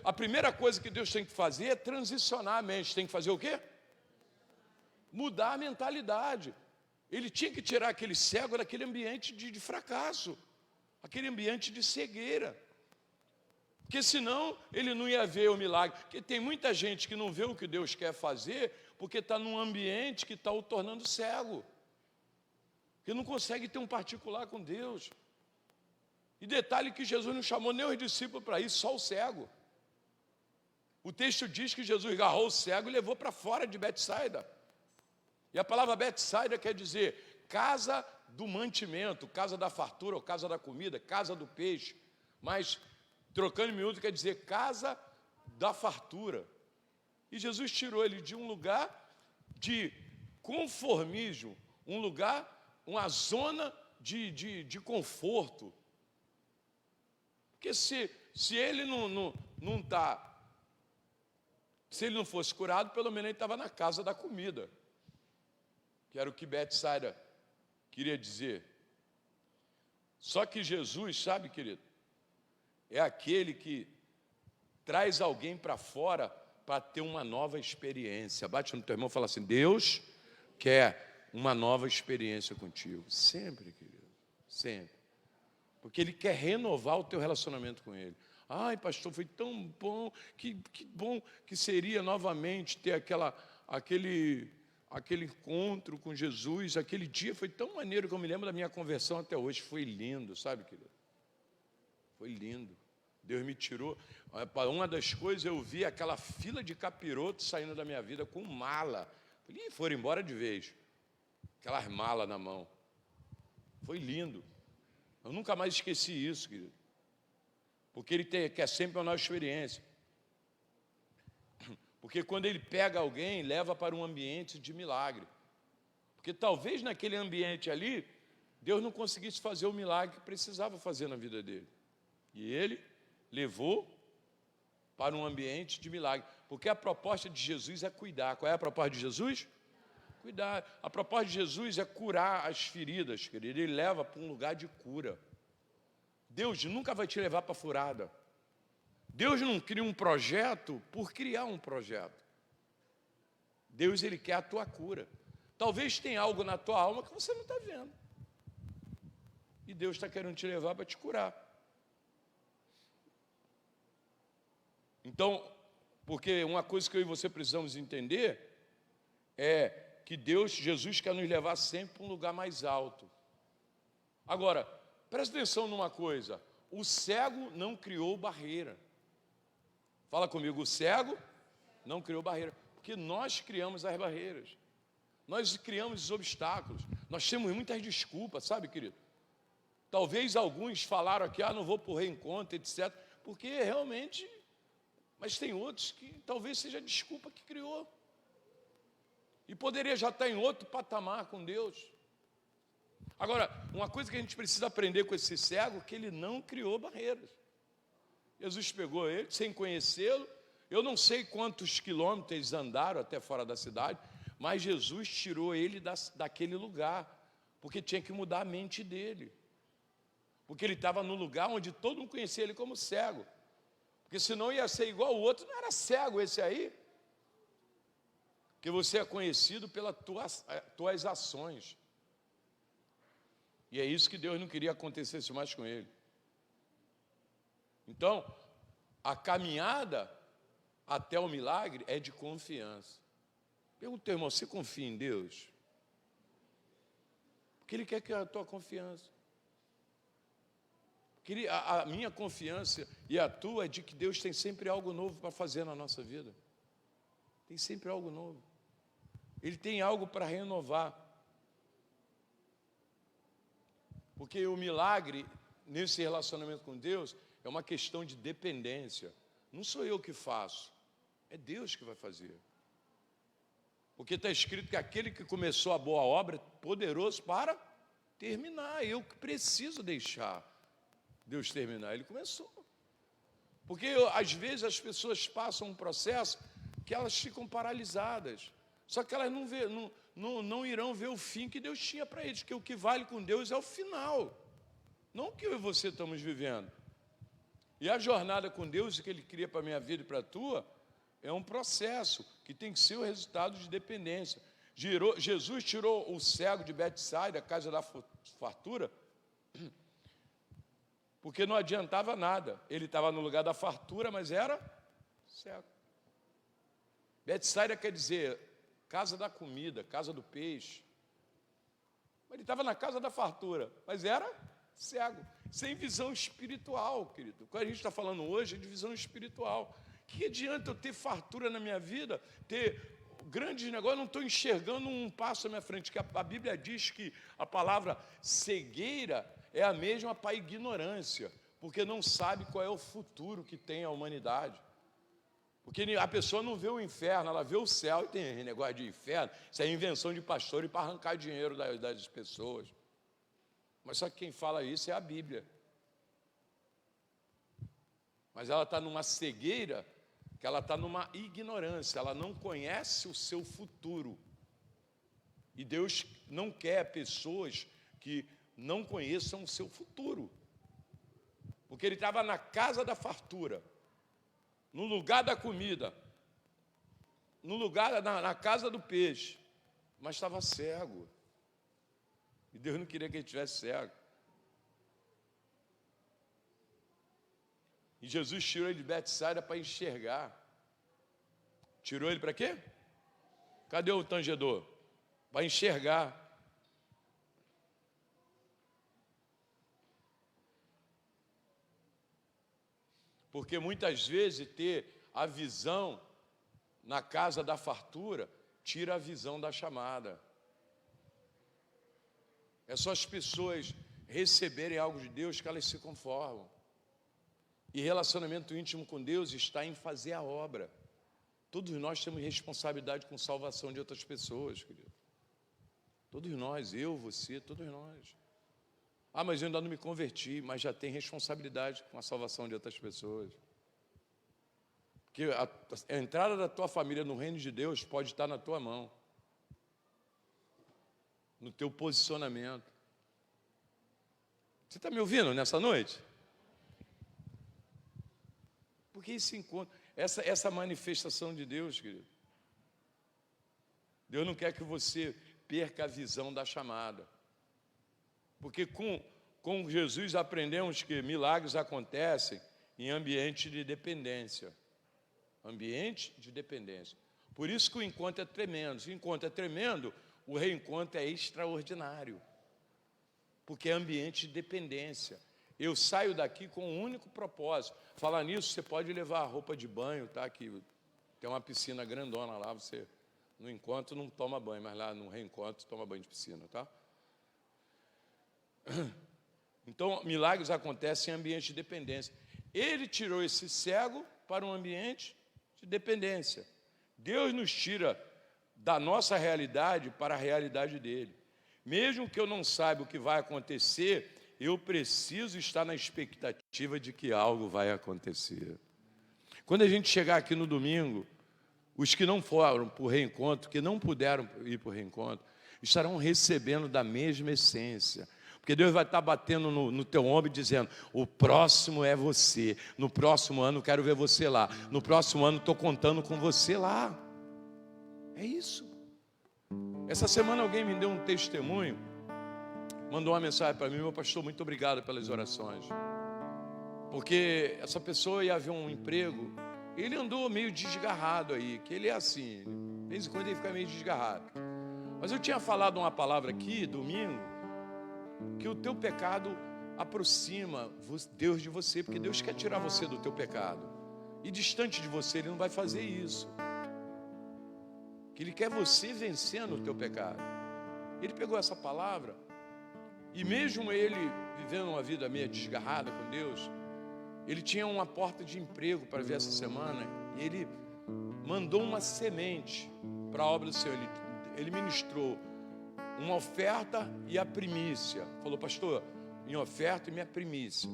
a primeira coisa que Deus tem que fazer é transicionar a mente. Tem que fazer o quê? Mudar a mentalidade. Ele tinha que tirar aquele cego daquele ambiente de fracasso, aquele ambiente de cegueira. Porque senão ele não ia ver o milagre. Porque tem muita gente que não vê o que Deus quer fazer porque está num ambiente que está o tornando cego. Que não consegue ter um particular com Deus. E detalhe que Jesus não chamou nem os discípulos para isso, só o cego. O texto diz que Jesus agarrou o cego e levou para fora de Betsaida. E a palavra Betsaida quer dizer casa do mantimento, casa da fartura, ou casa da comida, casa do peixe. Mas, trocando em miúdo, quer dizer casa da fartura. E Jesus tirou ele de um lugar de conformismo, um lugar, uma zona de conforto. Porque se ele se ele não fosse curado, pelo menos ele estava na casa da comida, que era o que Betsaida queria dizer. Só que Jesus, sabe, querido, é aquele que traz alguém para fora para ter uma nova experiência. Bate no teu irmão e fala assim: Deus quer uma nova experiência contigo. Sempre, querido, sempre. Porque Ele quer renovar o teu relacionamento com Ele. Ai, pastor, foi tão bom, que bom que seria novamente ter aquele encontro com Jesus. Aquele dia foi tão maneiro que eu me lembro da minha conversão até hoje. Foi lindo, sabe, querido? Foi lindo. Deus me tirou. Uma das coisas, eu vi aquela fila de capirotos saindo da minha vida com mala. E foram embora de vez. Aquelas malas na mão. Foi lindo. Eu nunca mais esqueci isso, querido. Porque Ele quer sempre uma nova experiência. Porque quando Ele pega alguém, leva para um ambiente de milagre. Porque talvez naquele ambiente ali, Deus não conseguisse fazer o milagre que precisava fazer na vida dele. E Ele levou para um ambiente de milagre. Porque a proposta de Jesus é cuidar. Qual é a proposta de Jesus? Cuidar. A proposta de Jesus é curar as feridas, querido. Ele leva para um lugar de cura. Deus nunca vai te levar para furada. Deus não cria um projeto por criar um projeto. Deus, Ele quer a tua cura. Talvez tenha algo na tua alma que você não está vendo. E Deus está querendo te levar para te curar. Então, porque uma coisa que eu e você precisamos entender é que Jesus quer nos levar sempre para um lugar mais alto. Agora, presta atenção numa coisa: o cego não criou barreira. Fala comigo: o cego não criou barreira, porque nós criamos as barreiras, nós criamos os obstáculos, nós temos muitas desculpas, sabe, querido? Talvez alguns falaram aqui: não vou para o reencontro, etc., porque realmente, mas tem outros que talvez seja a desculpa que criou, e poderia já estar em outro patamar com Deus. Agora, uma coisa que a gente precisa aprender com esse cego, que ele não criou barreiras. Jesus pegou ele, sem conhecê-lo. Eu não sei quantos quilômetros eles andaram até fora da cidade, mas Jesus tirou ele daquele lugar, porque tinha que mudar a mente dele. Porque ele estava no lugar onde todo mundo conhecia ele como cego. Porque senão ia ser igual o outro. Não era cego esse aí? Porque você é conhecido pelas tuas ações. E é isso que Deus não queria acontecesse mais com ele. Então, a caminhada até o milagre é de confiança. Pergunta, teu irmão: você confia em Deus? Porque Ele quer que a tua confiança. Porque a minha confiança e a tua é de que Deus tem sempre algo novo para fazer na nossa vida. Tem sempre algo novo. Ele tem algo para renovar. Porque o milagre, nesse relacionamento com Deus, é uma questão de dependência. Não sou eu que faço, é Deus que vai fazer. Porque está escrito que aquele que começou a boa obra é poderoso para terminar. Eu que preciso deixar Deus terminar. Ele começou. Porque às vezes as pessoas passam um processo que elas ficam paralisadas. Só que elas não irão ver o fim que Deus tinha para eles, que o que vale com Deus é o final, não o que eu e você estamos vivendo. E a jornada com Deus, que Ele cria para a minha vida e para a tua, é um processo que tem que ser o resultado de dependência. Jesus tirou o cego de Betsaida, da casa da fartura, porque não adiantava nada. Ele estava no lugar da fartura, mas era cego. Betsaida quer dizer casa da comida, casa do peixe. Ele estava na casa da fartura, mas era cego, sem visão espiritual, querido. O que a gente está falando hoje é de visão espiritual. Que adianta eu ter fartura na minha vida, ter grandes negócios, eu não estou enxergando um passo à minha frente, que a Bíblia diz que a palavra cegueira é a mesma para ignorância, porque não sabe qual é o futuro que tem a humanidade. Porque a pessoa não vê o inferno, ela vê o céu. E tem negócio de inferno, isso é invenção de pastor e para arrancar dinheiro das pessoas. Mas só que quem fala isso é a Bíblia. Mas ela está numa cegueira, que ela está numa ignorância, ela não conhece o seu futuro. E Deus não quer pessoas que não conheçam o seu futuro. Porque ele estava na casa da fartura, no lugar da comida, no lugar, na casa do peixe, mas estava cego. E Deus não queria que ele estivesse cego. E Jesus tirou ele de Betsaida para enxergar. Tirou ele para quê? Cadê o tangedor? Para enxergar. Porque muitas vezes ter a visão na casa da fartura tira a visão da chamada. É só as pessoas receberem algo de Deus que elas se conformam. E relacionamento íntimo com Deus está em fazer a obra. Todos nós temos responsabilidade com salvação de outras pessoas, querido. Todos nós, eu, você, todos nós. Ah, mas eu ainda não me converti, mas já tem responsabilidade com a salvação de outras pessoas. Porque a entrada da tua família no reino de Deus pode estar na tua mão. No teu posicionamento. Você está me ouvindo nessa noite? Porque esse encontro, essa manifestação de Deus, querido, Deus não quer que você perca a visão da chamada. Porque com Jesus aprendemos que milagres acontecem em ambiente de dependência. Ambiente de dependência. Por isso que o encontro é tremendo. Se o encontro é tremendo, o reencontro é extraordinário. Porque é ambiente de dependência. Eu saio daqui com um único propósito. Falar nisso, você pode levar a roupa de banho, tá? Que tem uma piscina grandona lá, você no encontro não toma banho, mas lá no reencontro toma banho de piscina, tá? Então, milagres acontecem em ambiente de dependência. Ele tirou esse cego para um ambiente de dependência. Deus nos tira da nossa realidade para a realidade dele. Mesmo que eu não saiba o que vai acontecer, eu preciso estar na expectativa de que algo vai acontecer. Quando a gente chegar aqui no domingo, os que não foram para o reencontro, que não puderam ir para o reencontro, estarão recebendo da mesma essência. Porque Deus vai estar batendo no teu ombro e dizendo, o próximo é você, no próximo ano quero ver você lá, no próximo ano estou contando com você lá. É isso. Essa semana alguém me deu um testemunho, mandou uma mensagem para mim, meu pastor, muito obrigado pelas orações. Porque essa pessoa ia ver um emprego, ele andou meio desgarrado aí, que ele é assim, de vez em quando ele fica meio desgarrado. Mas eu tinha falado uma palavra aqui, domingo, que o teu pecado aproxima Deus de você, porque Deus quer tirar você do teu pecado. E distante de você, Ele não vai fazer isso. Que Ele quer você vencendo o teu pecado. Ele pegou essa palavra, e mesmo ele vivendo uma vida meio desgarrada com Deus, ele tinha uma porta de emprego para ver essa semana, e ele mandou uma semente para a obra do Senhor. Ele ministrou uma oferta e a primícia. Falou, pastor, minha oferta e minha primícia.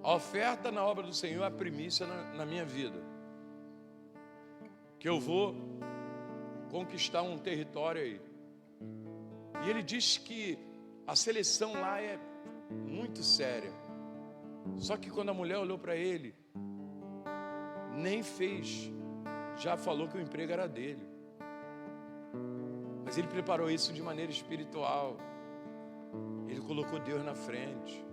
A oferta na obra do Senhor, a primícia na minha vida. Que eu vou conquistar um território aí. E ele disse que a seleção lá é muito séria. Só que quando a mulher olhou para ele, nem fez, já falou que o emprego era dele. Mas ele preparou isso de maneira espiritual. Ele colocou Deus na frente.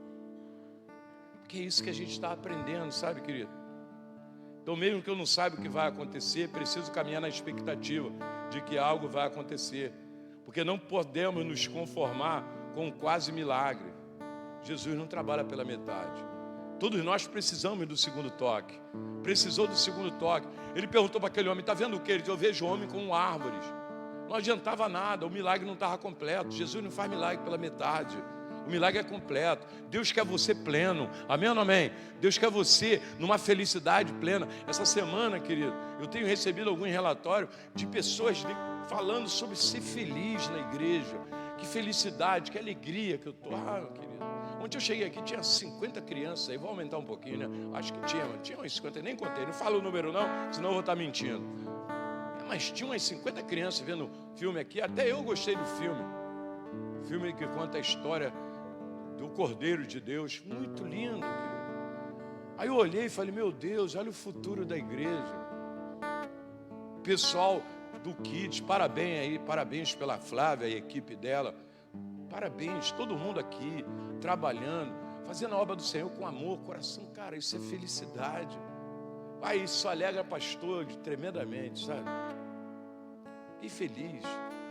Porque é isso que a gente está aprendendo, sabe, querido? Então, mesmo que eu não saiba o que vai acontecer, preciso caminhar na expectativa de que algo vai acontecer. Porque não podemos nos conformar com um quase milagre. Jesus não trabalha pela metade. Todos nós precisamos do segundo toque. Precisou do segundo toque. Ele perguntou para aquele homem, está vendo o que? Ele disse, eu vejo o homem com árvores. Não adiantava nada, o milagre não estava completo. Jesus não faz milagre pela metade. O milagre é completo. Deus quer você pleno. Amém ou não amém? Deus quer você numa felicidade plena. Essa semana, querido, eu tenho recebido algum relatório de pessoas falando sobre ser feliz na igreja. Que felicidade, que alegria que eu estou. Ah, querido. Ontem eu cheguei aqui, tinha 50 crianças aí. Vou aumentar um pouquinho, né? Acho que tinha uns 50, nem contei. Não falo o número não, senão eu vou estar mentindo. Mas tinha umas 50 crianças vendo filme aqui. Até eu gostei do filme. Filme que conta a história do Cordeiro de Deus. Muito lindo, querido. Aí eu olhei e falei, meu Deus, olha o futuro da igreja. Pessoal do Kids. Parabéns aí, parabéns pela Flávia e a equipe dela. Parabéns, todo mundo aqui, trabalhando, fazendo a obra do Senhor com amor, coração. Cara, isso é felicidade. Pai, isso alegra pastor tremendamente, sabe? Que feliz.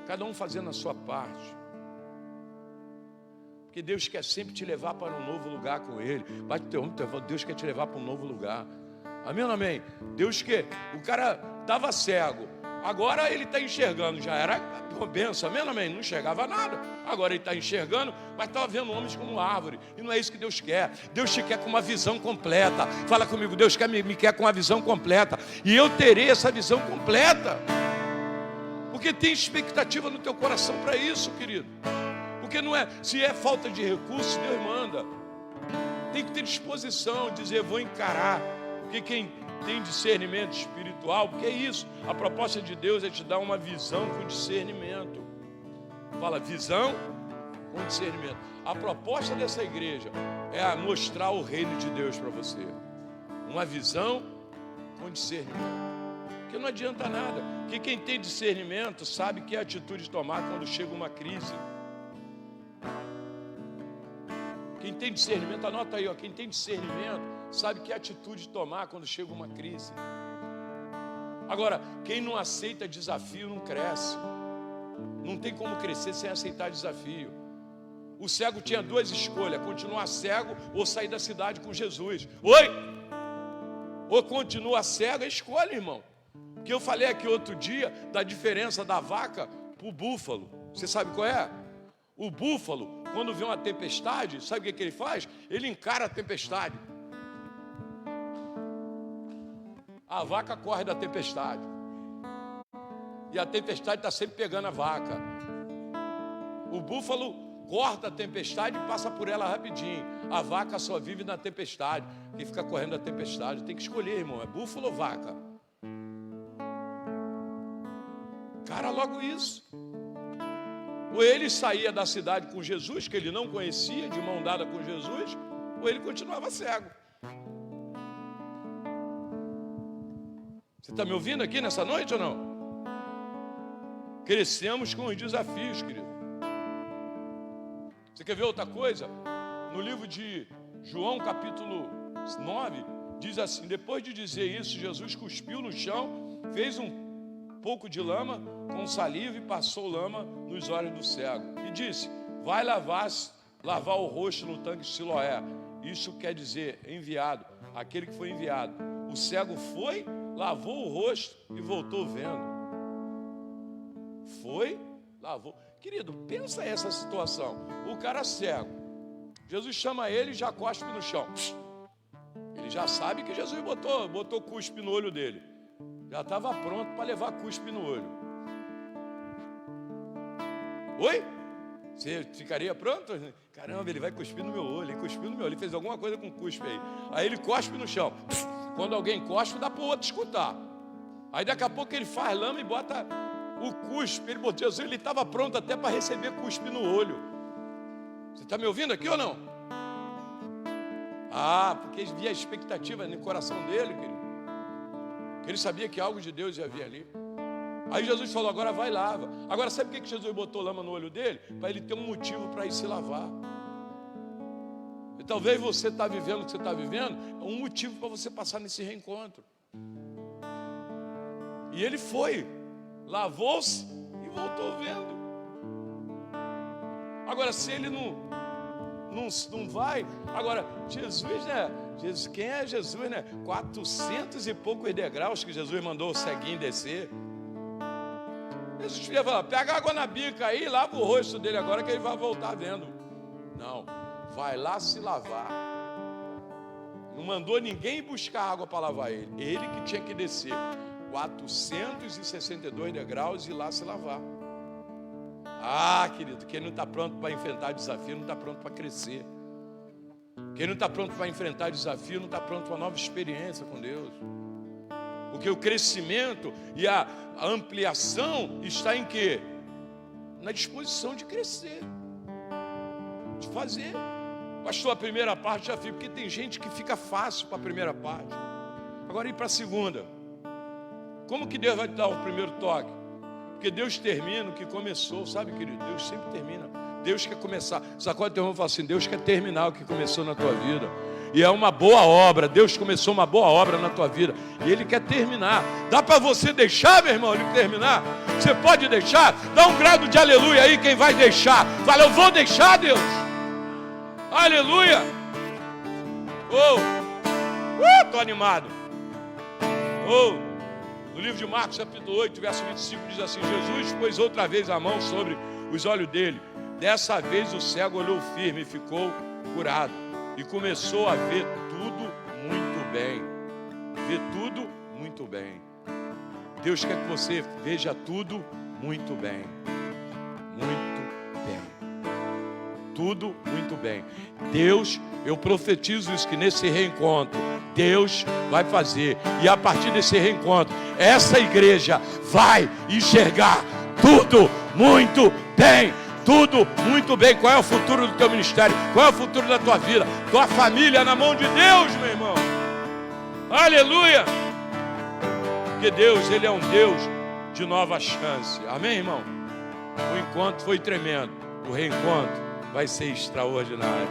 Cada um fazendo a sua parte. Porque Deus quer sempre te levar para um novo lugar com Ele. Bate teu ombro, Deus quer te levar para um novo lugar. Amém ou não amém? Deus quer. O cara estava cego, agora ele está enxergando. Já era uma benção, amém ou não amém? Não enxergava nada. Agora ele está enxergando, mas estava vendo homens como árvore. E não é isso que Deus quer. Deus te quer com uma visão completa. Fala comigo, Deus me quer com uma visão completa. E eu terei essa visão completa. Porque tem expectativa no teu coração para isso, querido. Porque não é, se é falta de recursos, Deus manda. Tem que ter disposição, dizer, vou encarar. Porque quem tem discernimento espiritual, porque é isso, a proposta de Deus é te dar uma visão com discernimento. Fala, visão com discernimento. A proposta dessa igreja é mostrar o reino de Deus para você. Uma visão com discernimento. Porque não adianta nada. Porque quem tem discernimento sabe que atitude tomar quando chega uma crise. Quem tem discernimento, anota aí, ó, quem tem discernimento sabe que atitude tomar quando chega uma crise. Agora, quem não aceita desafio não cresce. Não tem como crescer sem aceitar desafio. O cego tinha duas escolhas: continuar cego ou sair da cidade com Jesus. Oi? Ou continua cego, é escolha, irmão. Porque eu falei aqui outro dia da diferença da vaca para o búfalo. Você sabe qual é? O búfalo, quando vê uma tempestade, sabe o que ele faz? Ele encara a tempestade. A vaca corre da tempestade. E a tempestade está sempre pegando a vaca. O búfalo corta a tempestade e passa por ela rapidinho. A vaca só vive na tempestade. Quem fica correndo da tempestade tem que escolher, irmão. É búfalo ou vaca? Cara, logo isso. Ou ele saía da cidade com Jesus, que ele não conhecia, de mão dada com Jesus, ou ele continuava cego. Você está me ouvindo aqui nessa noite ou não? Crescemos com os desafios, querido. Você quer ver outra coisa? No livro de João, capítulo 9, diz assim: depois de dizer isso, Jesus cuspiu no chão, fez um pouco de lama com saliva e passou lama nos olhos do cego. E disse: vai lavar o rosto no tanque de Siloé. Isso quer dizer enviado, aquele que foi enviado. O cego foi, lavou o rosto e voltou vendo. Foi, lavou. Querido, pensa essa situação. O cara cego, Jesus chama ele e já cospe no chão. Ele já sabe que Jesus botou cuspe no olho dele. Já estava pronto para levar cuspe no olho. Oi? Você ficaria pronto? Caramba, ele vai cuspir no meu olho. Ele cuspiu no meu olho, ele fez alguma coisa com cuspe aí. Aí ele cospe no chão. Quando alguém cospe, dá para o outro escutar. Aí daqui a pouco ele faz lama e bota o cuspe. Ele botou Jesus, ele estava pronto até para receber cuspe no olho. Você está me ouvindo aqui ou não? Ah, porque ele via a expectativa no coração dele, querido. Ele sabia que algo de Deus ia vir ali. Aí Jesus falou: agora vai e lava. Agora sabe por que Jesus botou lama no olho dele? Para ele ter um motivo para ir se lavar. E talvez você está vivendo o que você está vivendo, é um motivo para você passar nesse reencontro. E ele foi, lavou-se e voltou vendo. Agora, se ele não vai, agora, Jesus, né? Jesus, quem é Jesus, né? 400 e poucos degraus que Jesus mandou o ceguinho descer. Jesus devia falar: pega água na bica aí, lava o rosto dele agora que ele vai voltar vendo. Não, vai lá se lavar. Não mandou ninguém buscar água para lavar ele. Ele que tinha que descer 462 degraus e ir lá se lavar. Ah, querido, quem não está pronto para enfrentar desafio não está pronto para crescer. Quem não está pronto para enfrentar desafio não está pronto para uma nova experiência com Deus. Porque o crescimento e a ampliação está em quê? Na disposição de crescer, de fazer. Pastor, a primeira parte já fica, porque tem gente que fica fácil para a primeira parte. Agora ir para a segunda. Como que Deus vai te dar o primeiro toque? Porque Deus termina o que começou, sabe, querido? Deus sempre termina. Deus quer começar. Sacode o teu irmão e fala assim: Deus quer terminar o que começou na tua vida. E é uma boa obra. Deus começou uma boa obra na tua vida e Ele quer terminar. Dá para você deixar, meu irmão, Ele terminar? Você pode deixar? Dá um grado de aleluia aí quem vai deixar. Fala: eu vou deixar, Deus. Aleluia. Estou animado. No livro de Marcos, capítulo 8, verso 25, diz assim: Jesus pôs outra vez a mão sobre os olhos dele. Dessa vez o cego olhou firme e ficou curado. E começou a ver tudo muito bem. Ver tudo muito bem. Deus quer que você veja tudo muito bem. Muito bem. Tudo muito bem. Deus, eu profetizo isso, que nesse reencontro Deus vai fazer. E a partir desse reencontro, essa igreja vai enxergar tudo muito bem. Tudo muito bem. Qual é o futuro do teu ministério? Qual é o futuro da tua vida? Tua família na mão de Deus, meu irmão. Aleluia. Porque Deus, Ele é um Deus de nova chance. Amém, irmão? O encontro foi tremendo. O reencontro vai ser extraordinário.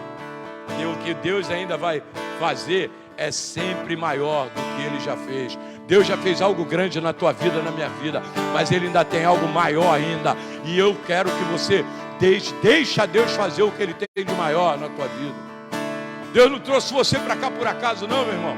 E o que Deus ainda vai fazer é sempre maior do que Ele já fez. Deus já fez algo grande na tua vida, na minha vida, mas Ele ainda tem algo maior ainda. E eu quero que você deixa Deus fazer o que Ele tem de maior na tua vida. Deus não trouxe você para cá por acaso não, meu irmão.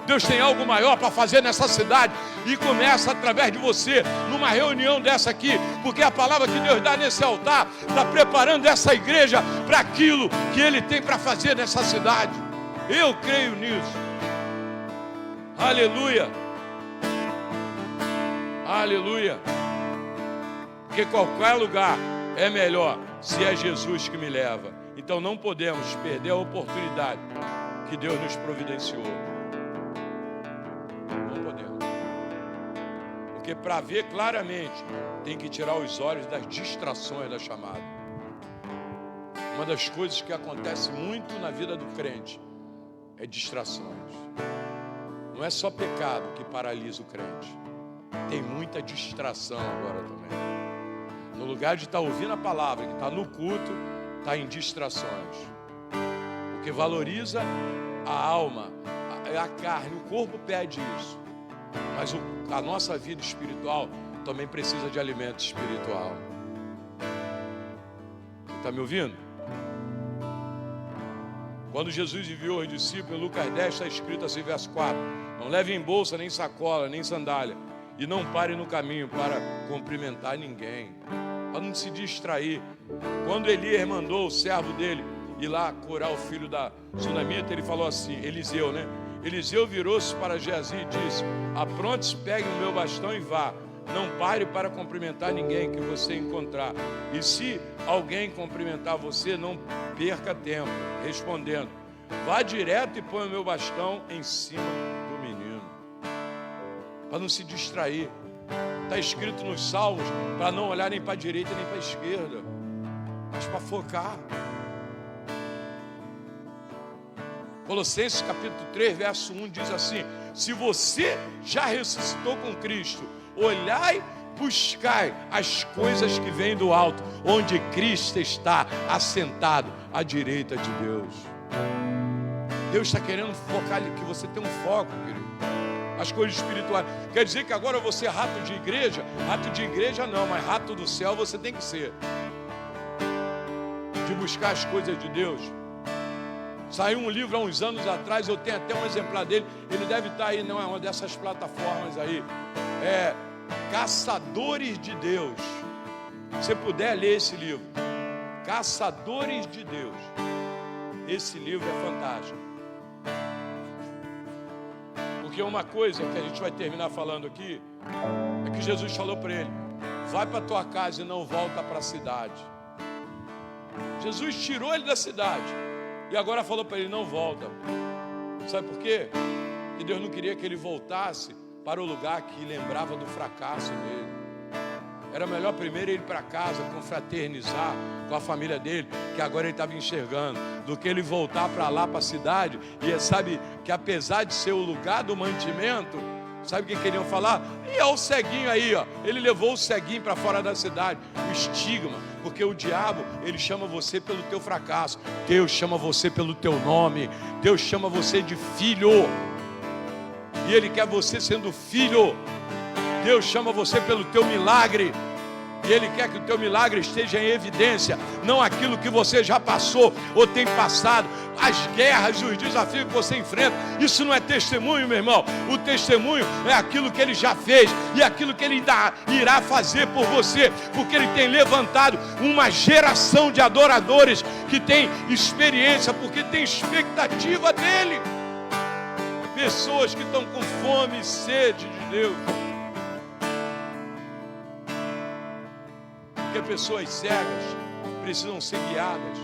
Deus tem algo maior para fazer nessa cidade. E começa através de você, numa reunião dessa aqui. Porque a palavra que Deus dá nesse altar está preparando essa igreja para aquilo que Ele tem para fazer nessa cidade. Eu creio nisso. Aleluia. Aleluia. Porque qualquer lugar é melhor se é Jesus que me leva. Então não podemos perder a oportunidade que Deus nos providenciou. Não podemos. Porque para ver claramente, tem que tirar os olhos das distrações da chamada. Uma das coisas que acontece muito na vida do crente é distrações. Não é só pecado que paralisa o crente. Tem muita distração agora também. No lugar de estar ouvindo a palavra, que está no culto, está em distrações. Porque valoriza a alma, a carne, o corpo pede isso. Mas a nossa vida espiritual também precisa de alimento espiritual. Você está me ouvindo? Quando Jesus enviou os discípulos, em Lucas 10 está escrito assim, verso 4: não levem bolsa, nem sacola, nem sandália, e não parem no caminho para cumprimentar ninguém, para não se distrair. Quando Elias mandou o servo dele ir lá curar o filho da sunamita, ele falou assim, Eliseu, né? Eliseu virou-se para Geazi e disse: apronte-se, pegue o meu bastão e vá. Não pare para cumprimentar ninguém que você encontrar. E se alguém cumprimentar você, não perca tempo respondendo: vá direto e põe o meu bastão em cima do menino. Para não se distrair. Está escrito nos Salmos para não olhar nem para a direita nem para a esquerda, mas para focar. Colossenses capítulo 3, verso 1 diz assim: se você já ressuscitou com Cristo, olhai, buscai as coisas que vêm do alto, onde Cristo está assentado à direita de Deus. Deus está querendo focar, que você tenha um foco, querido. As coisas espirituais. Quer dizer que agora você é rato de igreja? Rato de igreja não, mas rato do céu você tem que ser. De buscar as coisas de Deus. Saiu um livro há uns anos atrás, eu tenho até um exemplar dele. Ele deve estar aí, não é uma dessas plataformas aí. É Caçadores de Deus. Se você puder ler esse livro, Caçadores de Deus. Esse livro é fantástico. Porque uma coisa que a gente vai terminar falando aqui é que Jesus falou para ele: vai para a tua casa e não volta para a cidade. Jesus tirou ele da cidade e agora falou para ele: não volta. Sabe por quê? Porque Deus não queria que ele voltasse para o lugar que lembrava do fracasso dele. Era melhor primeiro ir para casa, confraternizar com a família dele, que agora ele estava enxergando, do que ele voltar para lá, para a cidade. E sabe que apesar de ser o lugar do mantimento, Sabe o que queriam falar? E é o ceguinho aí, ó. Ele levou o ceguinho para fora da cidade. O estigma, porque o diabo, ele chama você pelo teu fracasso. Deus chama você pelo teu nome. Deus chama você de filho. E Ele quer você sendo filho. Deus chama você pelo teu milagre. E Ele quer que o teu milagre esteja em evidência, não aquilo que você já passou ou tem passado, as guerras e os desafios que você enfrenta. Isso não é testemunho, meu irmão. O testemunho é aquilo que Ele já fez e aquilo que Ele irá fazer por você, porque Ele tem levantado uma geração de adoradores que tem experiência, porque tem expectativa dEle. Pessoas que estão com fome e sede de Deus. Porque pessoas cegas precisam ser guiadas,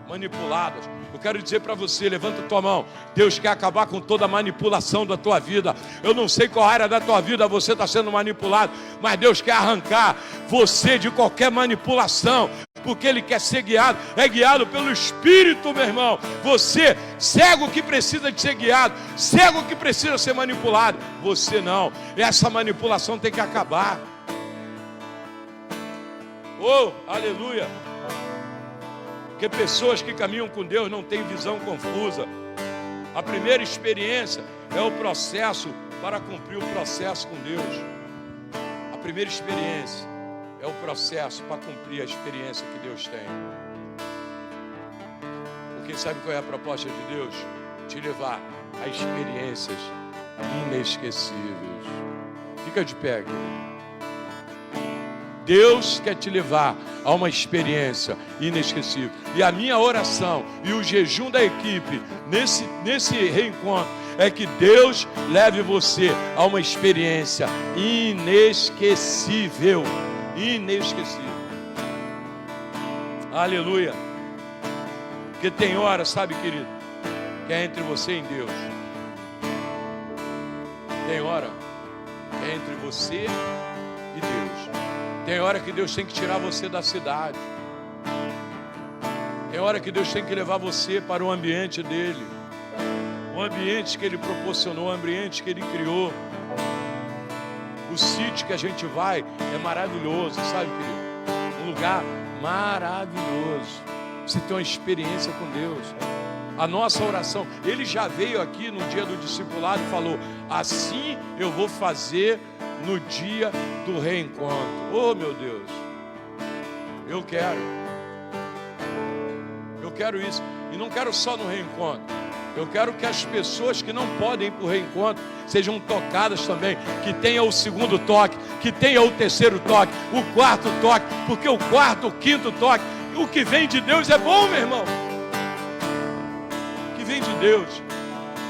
manipuladas. Eu quero dizer para você, levanta tua mão. Deus quer acabar com toda a manipulação da tua vida. Eu não sei qual área da tua vida você está sendo manipulado, mas Deus quer arrancar você de qualquer manipulação, porque Ele quer ser guiado. É guiado pelo Espírito, meu irmão. Você, cego que precisa de ser guiado, cego que precisa ser manipulado. Você não. Essa manipulação tem que acabar. Oh, aleluia. Porque pessoas que caminham com Deus não têm visão confusa. A primeira experiência é o processo para cumprir o processo com Deus. A primeira experiência é o processo para cumprir a experiência que Deus tem. Porque sabe qual é a proposta de Deus? Te levar a experiências inesquecíveis. Fica de pé, querido. Deus quer te levar a uma experiência inesquecível. E a minha oração e o jejum da equipe nesse reencontro é que Deus leve você a uma experiência inesquecível. Inesquecível. Aleluia. Porque tem hora, sabe, querido, que é entre você e Deus. Tem hora que é entre você e Deus. Tem hora que Deus tem que tirar você da cidade. Tem hora que Deus tem que levar você para o ambiente dEle. O ambiente que Ele proporcionou, o ambiente que Ele criou. O sítio que a gente vai é maravilhoso, sabe, querido? Um lugar maravilhoso. Você tem uma experiência com Deus. A nossa oração, Ele já veio aqui no dia do discipulado e falou: assim eu vou fazer no dia do reencontro. Oh, meu Deus, eu quero isso. E não quero só no reencontro. Eu quero que as pessoas que não podem ir para o reencontro sejam tocadas também, que tenha o segundo toque, que tenha o terceiro toque, o quarto toque, porque o quarto, o quinto toque, o que vem de Deus é bom, meu irmão. O que vem de Deus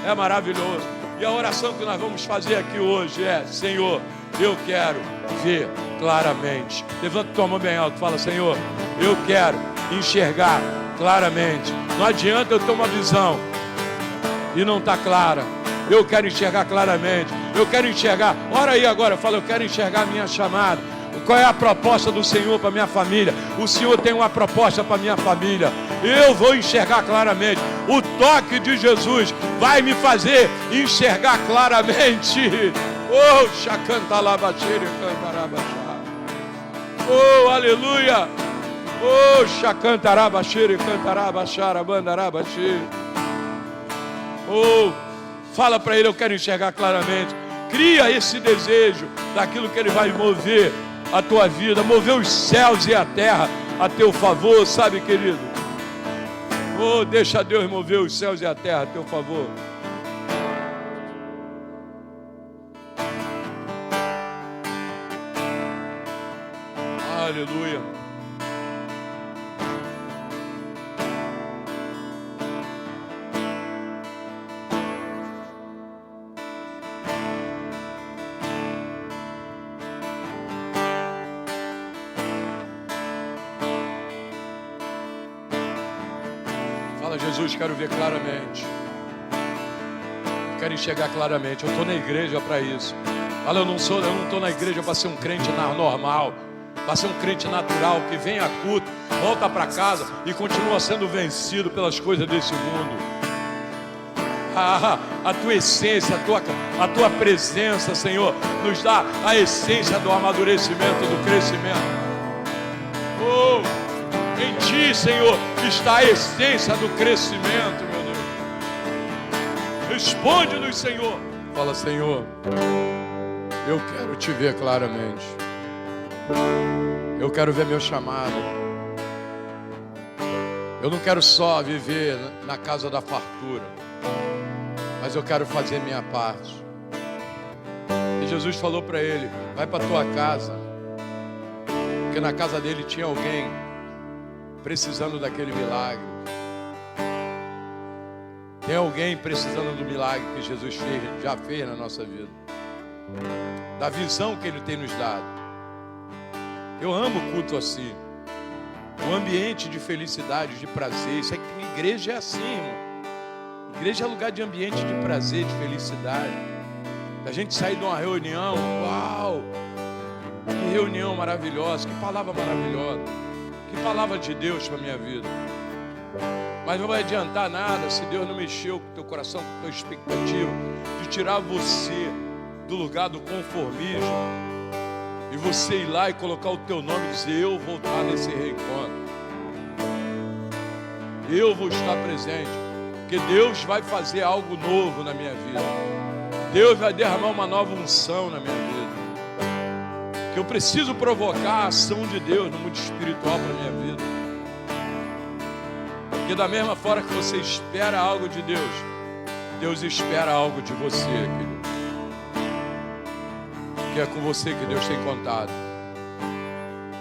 é maravilhoso. E a oração que nós vamos fazer aqui hoje é: Senhor, eu quero ver claramente. Levanta tua mão bem alto, fala: Senhor, eu quero enxergar claramente. Não adianta eu ter uma visão e não está clara. Eu quero enxergar claramente. Eu quero enxergar. Ora aí agora, fala: eu quero enxergar a minha chamada. Qual é a proposta do Senhor para minha família? O Senhor tem uma proposta para minha família. Eu vou enxergar claramente. O toque de Jesus vai me fazer enxergar claramente. Oh, chacantalabachiri cantarabachá. Oh, aleluia. Oh, chacantarabachiri cantarabachara bandarabachi. Oh, fala para Ele: eu quero enxergar claramente. Cria esse desejo daquilo que Ele vai mover a tua vida, mover os céus e a terra a teu favor, sabe, querido? Oh, deixa Deus mover os céus e a terra a teu favor. Aleluia. Fala: Jesus, quero ver claramente. Quero enxergar claramente. Eu estou na igreja para isso. Fala: eu não estou na igreja para ser um crente normal, para ser um crente natural, que vem a culto, volta para casa e continua sendo vencido pelas coisas desse mundo. a tua essência, a tua presença, Senhor, nos dá a essência do amadurecimento, do crescimento. Oh, em Ti, Senhor, está a essência do crescimento, meu Deus. Responde-nos, Senhor. Fala, Senhor, eu quero Te ver claramente. Eu quero ver meu chamado. Eu não quero só viver na casa da fartura, mas eu quero fazer minha parte. E Jesus falou para ele: vai para a tua casa, porque na casa dele tinha alguém precisando daquele milagre. Tem alguém precisando do milagre que Jesus já fez na nossa vida, da visão que Ele tem nos dado. Eu amo o culto assim, um ambiente de felicidade, de prazer. Isso aqui, igreja é assim, irmão. Igreja é lugar de ambiente de prazer, de felicidade. A gente sair de uma reunião, uau, que reunião maravilhosa, que palavra maravilhosa, que palavra de Deus para a minha vida. Mas não vai adiantar nada se Deus não mexeu com o teu coração, com a tua expectativa de tirar você do lugar do conformismo e você ir lá e colocar o teu nome e dizer: eu vou estar nesse reencontro, eu vou estar presente, porque Deus vai fazer algo novo na minha vida. Deus vai derramar uma nova unção na minha vida, que eu preciso provocar a ação de Deus no mundo espiritual para a minha vida. Porque da mesma forma que você espera algo de Deus, Deus espera algo de você, querido. Que é com você que Deus tem contado.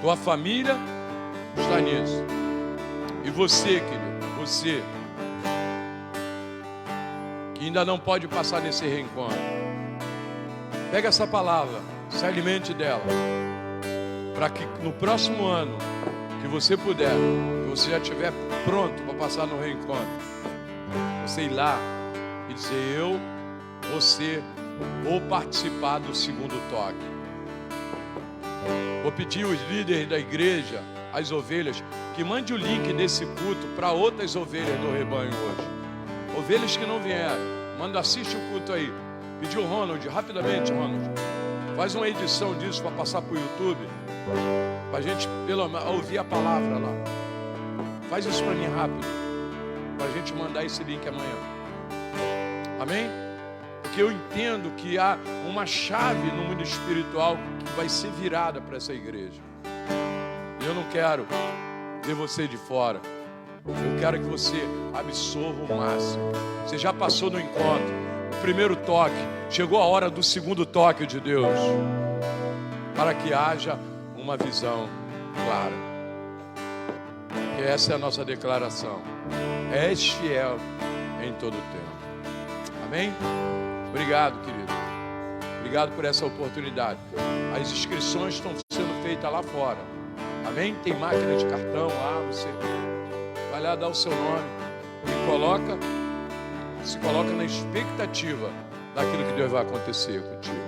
Tua família está nisso. E você, querido, você que ainda não pode passar nesse reencontro, pega essa palavra, se alimente dela, para que no próximo ano que você puder, que você já estiver pronto para passar no reencontro, você ir lá e dizer: eu, você, vou participar do segundo toque. Vou pedir os líderes da igreja, as ovelhas, que mande o link desse culto para outras ovelhas do rebanho hoje. Ovelhas que não vieram, manda, assiste o culto aí. Pediu o Ronald, rapidamente, Ronald, faz uma edição disso para passar para o YouTube, para a gente ouvir a palavra lá. Faz isso para mim rápido, para a gente mandar esse link amanhã. Amém? Porque eu entendo que há uma chave no mundo espiritual que vai ser virada para essa igreja. E eu não quero ver você de fora. Eu quero que você absorva o máximo. Você já passou no encontro, o primeiro toque. Chegou a hora do segundo toque de Deus, para que haja uma visão clara. E essa é a nossa declaração. És fiel em todo o tempo. Amém? Obrigado, querido. Obrigado por essa oportunidade. As inscrições estão sendo feitas lá fora. Amém? Tem máquina de cartão lá. Você vai lá dar o seu nome e se coloca na expectativa daquilo que Deus vai acontecer contigo.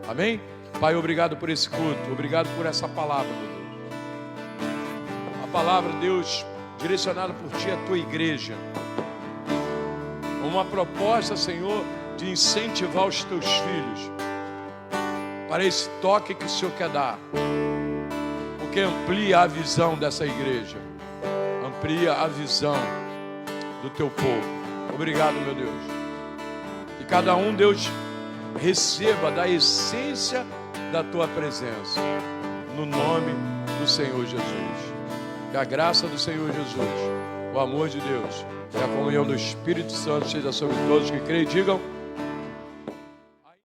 Amém? Pai, obrigado por esse culto. Obrigado por essa palavra, meu Deus. A palavra, Deus, direcionada por Ti à Tua igreja. Uma proposta, Senhor, de incentivar os Teus filhos para esse toque que o Senhor quer dar, porque amplia a visão dessa igreja, amplia a visão do Teu povo. Obrigado, meu Deus. Que cada um, Deus, receba da essência da Tua presença, no nome do Senhor Jesus. Que a graça do Senhor Jesus, o amor de Deus e a comunhão do Espírito Santo seja sobre todos que creem e digam: